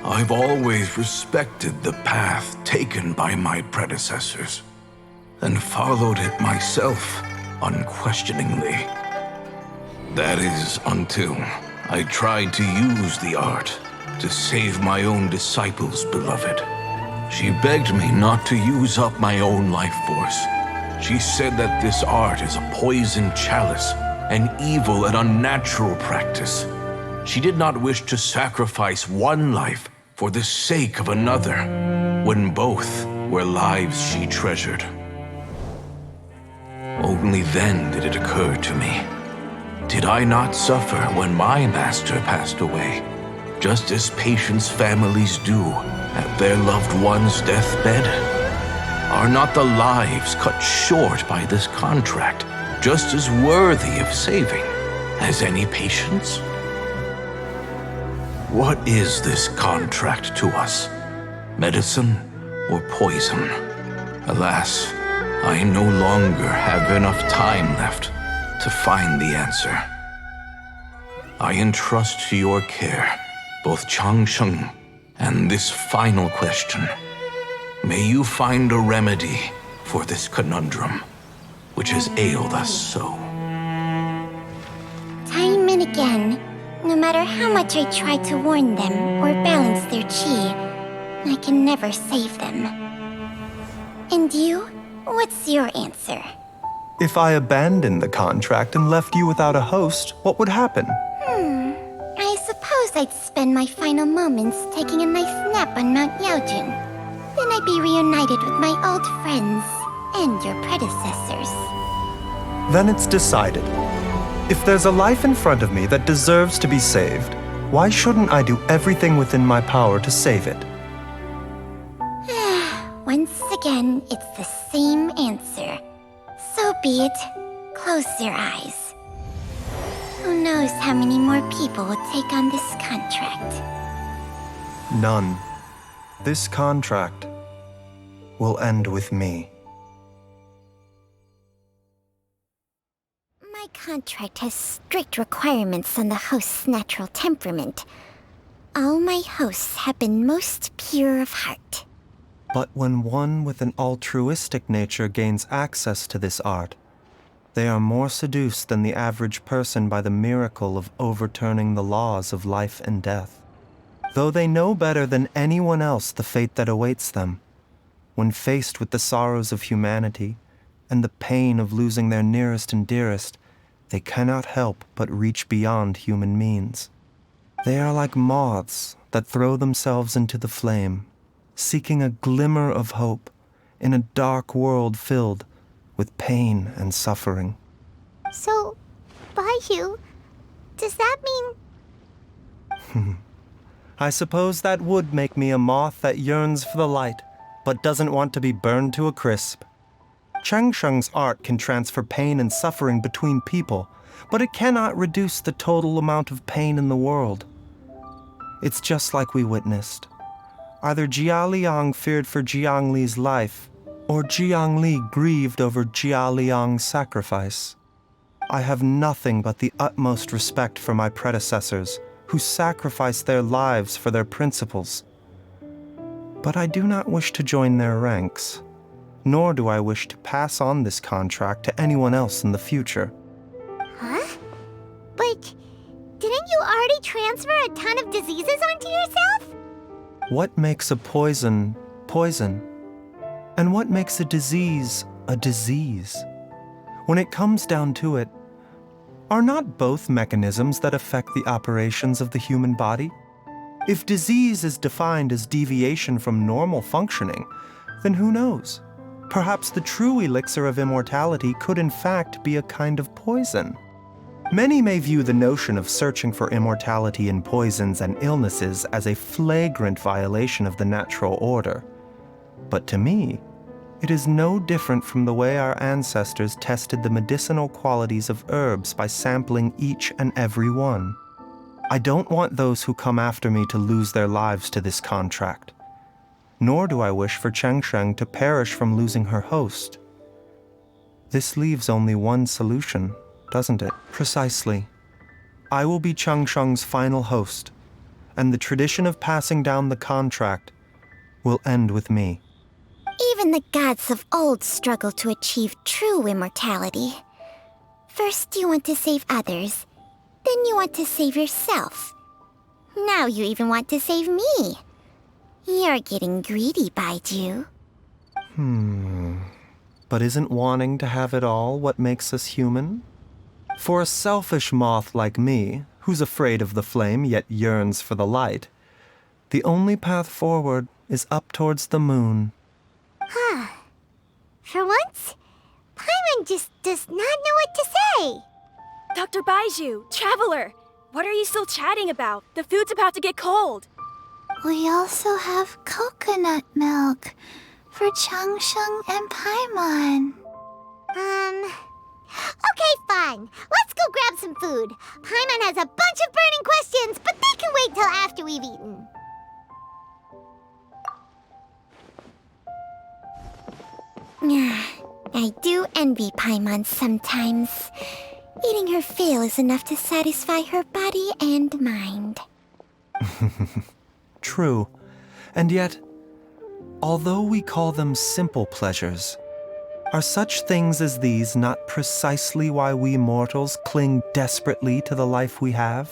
F: I've always respected the path taken by my predecessors and followed it myself unquestioningly. That is until I tried to use the art to save my own disciple's beloved. She begged me not to use up my own life force. She said that this art is a poisoned chalice, an evil and unnatural practice. She did not wish to sacrifice one life for the sake of another, when both were lives she treasured. Only then did it occur to me. Did I not suffer when my master passed away, just as patients' families do at their loved one's deathbed? Are not the lives cut short by this contract just as worthy of saving as any patients? What is this contract to us? Medicine or poison? Alas, I no longer have enough time left to find the answer. I entrust to your care both Changsheng and this final question. May you find a remedy for this conundrum, which has ailed us so.
K: Time and again, no matter how much I try to warn them or balance their chi, I can never save them. And you? What's your answer?
H: If I abandoned the contract and left you without a host, what would happen?
K: I suppose I'd spend my final moments taking a nice nap on Mount Yaojun. Then I'd be reunited with my old friends and your predecessors.
H: Then it's decided. If there's a life in front of me that deserves to be saved, why shouldn't I do everything within my power to save it?
K: Once again, it's the same answer. So be it. Close your eyes. Who knows how many more people will take on this contract?
H: None. This contract will end with me.
K: My contract has strict requirements on the host's natural temperament. All my hosts have been most pure of heart.
H: But when one with an altruistic nature gains access to this art, they are more seduced than the average person by the miracle of overturning the laws of life and death. Though they know better than anyone else the fate that awaits them, when faced with the sorrows of humanity and the pain of losing their nearest and dearest, they cannot help but reach beyond human means. They are like moths that throw themselves into the flame, seeking a glimmer of hope in a dark world filled with pain and suffering.
A: So, Bai Chжу, does that mean...
H: I suppose that would make me a moth that yearns for the light, but doesn't want to be burned to a crisp. Changsheng's art can transfer pain and suffering between people, but it cannot reduce the total amount of pain in the world. It's just like we witnessed. Either Jia Liang feared for Jiang Li's life, or Jiang Li grieved over Jia Liang's sacrifice. I have nothing but the utmost respect for my predecessors, who sacrificed their lives for their principles. But I do not wish to join their ranks, nor do I wish to pass on this contract to anyone else in the future.
A: Huh? But didn't you already transfer a ton of diseases onto yourself?
H: What makes a poison, poison? And what makes a disease? When it comes down to it, are not both mechanisms that affect the operations of the human body? If disease is defined as deviation from normal functioning, then who knows? Perhaps the true elixir of immortality could in fact be a kind of poison. Many may view the notion of searching for immortality in poisons and illnesses as a flagrant violation of the natural order. But to me, It is no different from the way our ancestors tested the medicinal qualities of herbs by sampling each and every one. I don't want those who come after me to lose their lives to this contract. Nor do I wish for Chengsheng to perish from losing her host. This leaves only one solution, doesn't it? Precisely. I will be Chengsheng's final host, and the tradition of passing down the contract will end with me.
K: Even the gods of old struggle to achieve true immortality. First you want to save others, then you want to save yourself. Now you even want to save me. You're getting greedy, Bai Chжу.
H: But isn't wanting to have it all what makes us human? For a selfish moth like me, who's afraid of the flame yet yearns for the light, the only path forward is up towards the moon.
A: For once, Paimon just does not know what to say.
E: Dr. Bai Chжу, Traveler, what are you still chatting about? The food's about to get cold.
O: We also have coconut milk for Changsheng and Paimon.
A: Okay, fine. Let's go grab some food. Paimon has a bunch of burning questions, but they can wait till after we've eaten.
K: I do envy Paimon sometimes. Eating her fill is enough to satisfy her body and mind.
H: True. And yet, although we call them simple pleasures, are such things as these not precisely why we mortals cling desperately to the life we have?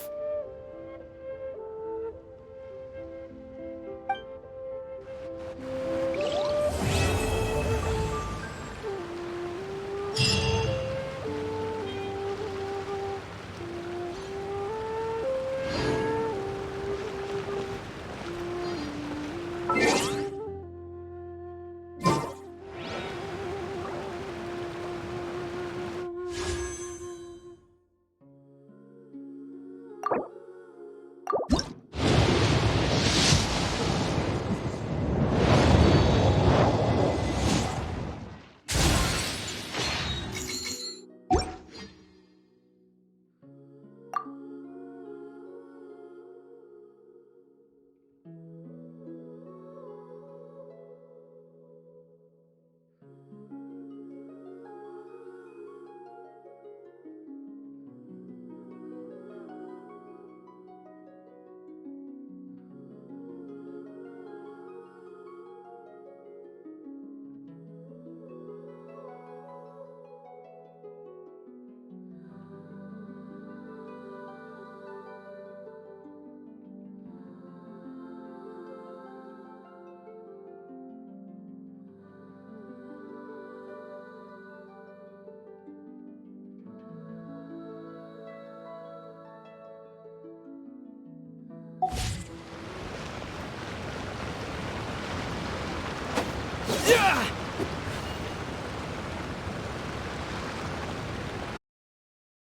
M: Yeah!